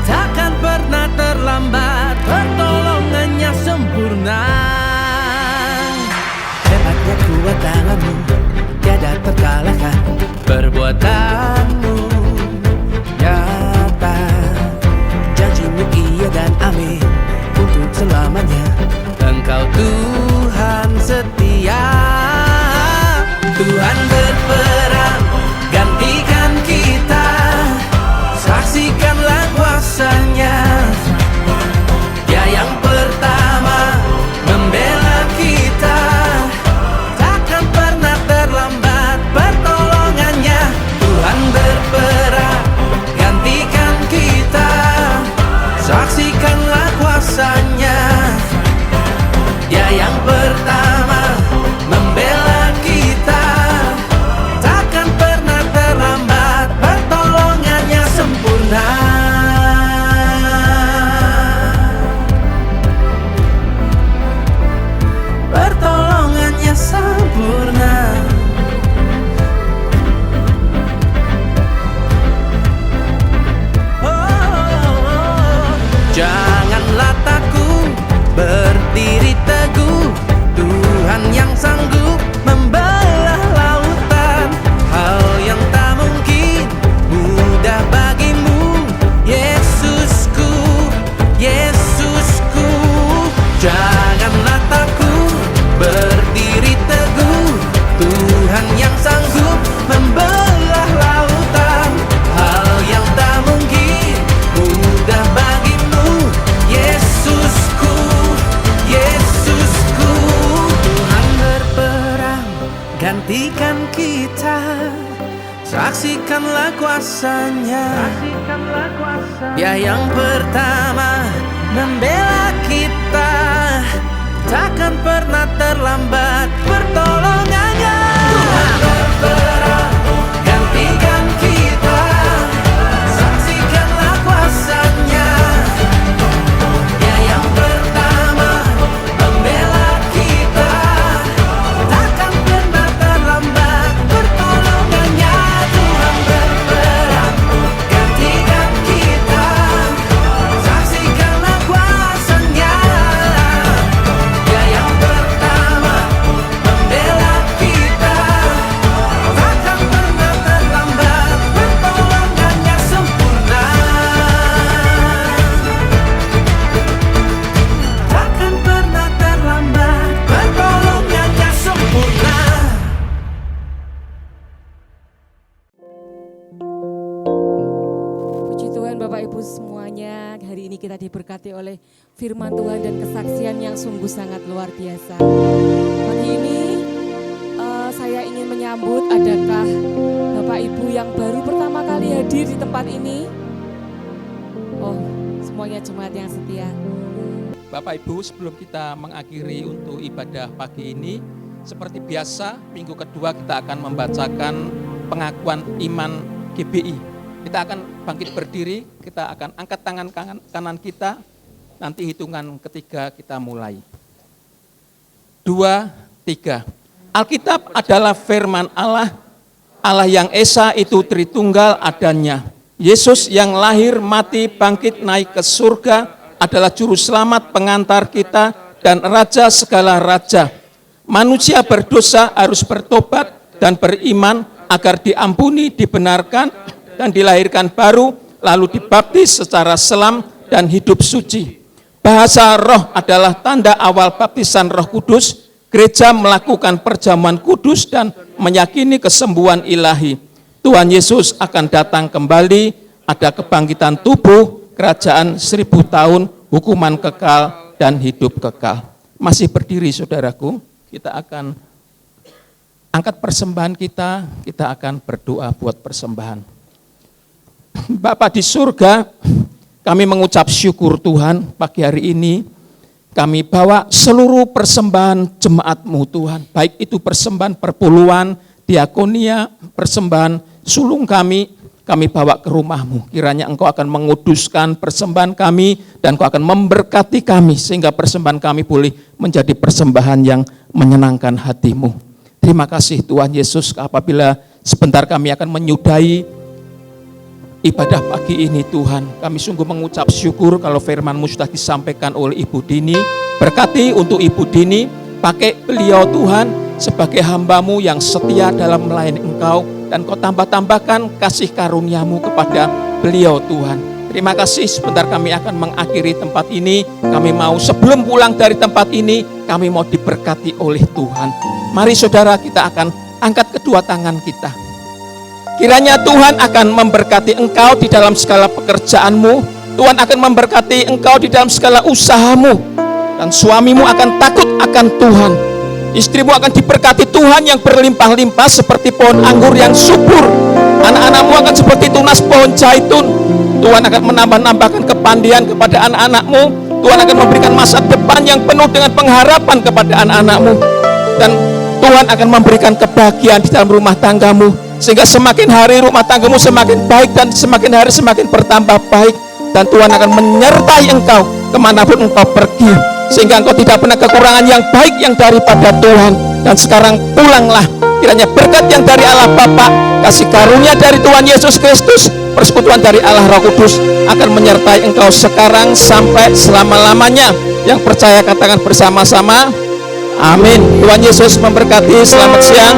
Takkan pernah terlambat, pertolongannya sempurna. Hebatnya kuat tanganmu, tiada terkalahkan. Perbuatanmu nyata, janjimu iya dan amin untuk selamanya. Engkau Tuhan setia, Tuhan berperang gantikan kita. Saksikanlah kuasa-Nya, Dia yang pertama membela kita. Takkan pernah terlambat pertolongannya. Tuhan berperang gantikan kita. Saksikanlah kuasa-Nya, Dia yang pertama membela kita. Takkan pernah terlambat, pertolongannya sempurna. Pertolongannya sempurna. Janganlah takut, berdiri teguh. Tuhan yang sanggup membelah lautan. Hal yang tak mungkin mudah bagimu, Yesusku, Yesusku. Janganlah takut, berdiri teguh. Tuhan yang sanggup membelah lautan. Hal yang tak mungkin mudah bagimu, Yesusku, Yesusku. Tuhan berperang gantikan kita. Saksikanlah kuasa-Nya, Dia yang pertama membela kita. Takkan pernah terlambat pertolongannya. Tuhan berperang gantikan kita. Saksikanlah kuasa-Nya, Dia yang pertama membela kita. Takkan pernah terlambat pertolongannya. Tuhan berperang gantikan kita. Saksikanlah kuasa-Nya, Dia yang pertama membela kita. Takkan pernah terlambat, pertolongannya sempurna. Takkan pernah terlambat, pertolongannya sempurna. Puji Tuhan Bapak Ibu semuanya, hari ini kita diberkati oleh firman Tuhan dan kesaksian yang sungguh sangat luar biasa. Pagi ini saya ingin menyambut, adakah Bapak Ibu yang baru pertama kali hadir di tempat ini? Oh, semuanya jemaat yang setia. Bapak Ibu, sebelum kita mengakhiri untuk ibadah pagi ini, seperti biasa minggu kedua kita akan membacakan pengakuan iman GBI. Kita akan bangkit berdiri, kita akan angkat tangan kanan kita, nanti hitungan ketiga kita mulai. 2, 3. Alkitab adalah firman Allah, Allah yang Esa itu Tritunggal adanya. Yesus yang lahir, mati, bangkit, naik ke surga adalah juru selamat pengantar kita dan raja segala raja. Manusia berdosa harus bertobat dan beriman agar diampuni, dibenarkan, dan dilahirkan baru, lalu dibaptis secara selam dan hidup suci. Bahasa roh adalah tanda awal baptisan Roh Kudus. Gereja melakukan perjamuan kudus dan meyakini kesembuhan ilahi. Tuhan Yesus akan datang kembali, ada kebangkitan tubuh, kerajaan 1000 tahun, hukuman kekal, dan hidup kekal. Masih berdiri saudaraku, kita akan angkat persembahan kita akan berdoa buat persembahan. Bapa di surga, kami mengucap syukur Tuhan pagi hari ini, kami bawa seluruh persembahan jemaat-Mu Tuhan, baik itu persembahan perpuluhan, diakonia, persembahan sulung kami bawa ke rumah-Mu. Kiranya Engkau akan menguduskan persembahan kami dan Engkau akan memberkati kami sehingga persembahan kami boleh menjadi persembahan yang menyenangkan hati-Mu. Terima kasih Tuhan Yesus, apabila sebentar kami akan menyudahi ibadah pagi ini Tuhan. Kami sungguh mengucap syukur kalau firman-Mu sudah disampaikan oleh Ibu Dini. Berkati untuk Ibu Dini, pakai beliau Tuhan sebagai hamba-Mu yang setia dalam melayani Engkau. Dan Kau tambah-tambahkan kasih karunia-Mu kepada beliau Tuhan. Terima kasih, sebentar kami akan mengakhiri tempat ini. Kami mau sebelum pulang dari tempat ini, kami mau diberkati oleh Tuhan. Mari saudara, kita akan angkat kedua tangan kita. Kiranya Tuhan akan memberkati engkau di dalam segala pekerjaan-Mu. Tuhan akan memberkati engkau di dalam segala usaha-Mu. Dan suamimu akan takut akan Tuhan. Istrimu akan diberkati Tuhan yang berlimpah-limpah seperti pohon anggur yang subur. Anak-anakmu akan seperti tunas pohon zaitun. Tuhan akan menambah-nambahkan kepandian kepada anak-anakmu. Tuhan akan memberikan masa depan yang penuh dengan pengharapan kepada anak-anakmu. Dan Tuhan akan memberikan kebahagiaan di dalam rumah tanggamu. Sehingga semakin hari rumah tanggamu semakin baik dan semakin hari semakin bertambah baik. Dan Tuhan akan menyertai engkau kemanapun engkau pergi. Sehingga engkau tidak pernah kekurangan yang baik yang daripada Tuhan. Dan sekarang pulanglah. Kiranya berkat yang dari Allah Bapa, kasih karunia dari Tuhan Yesus Kristus, persekutuan dari Allah Roh Kudus akan menyertai engkau sekarang sampai selama-lamanya. Yang percaya katakan bersama-sama, amin. Tuhan Yesus memberkati. Selamat siang.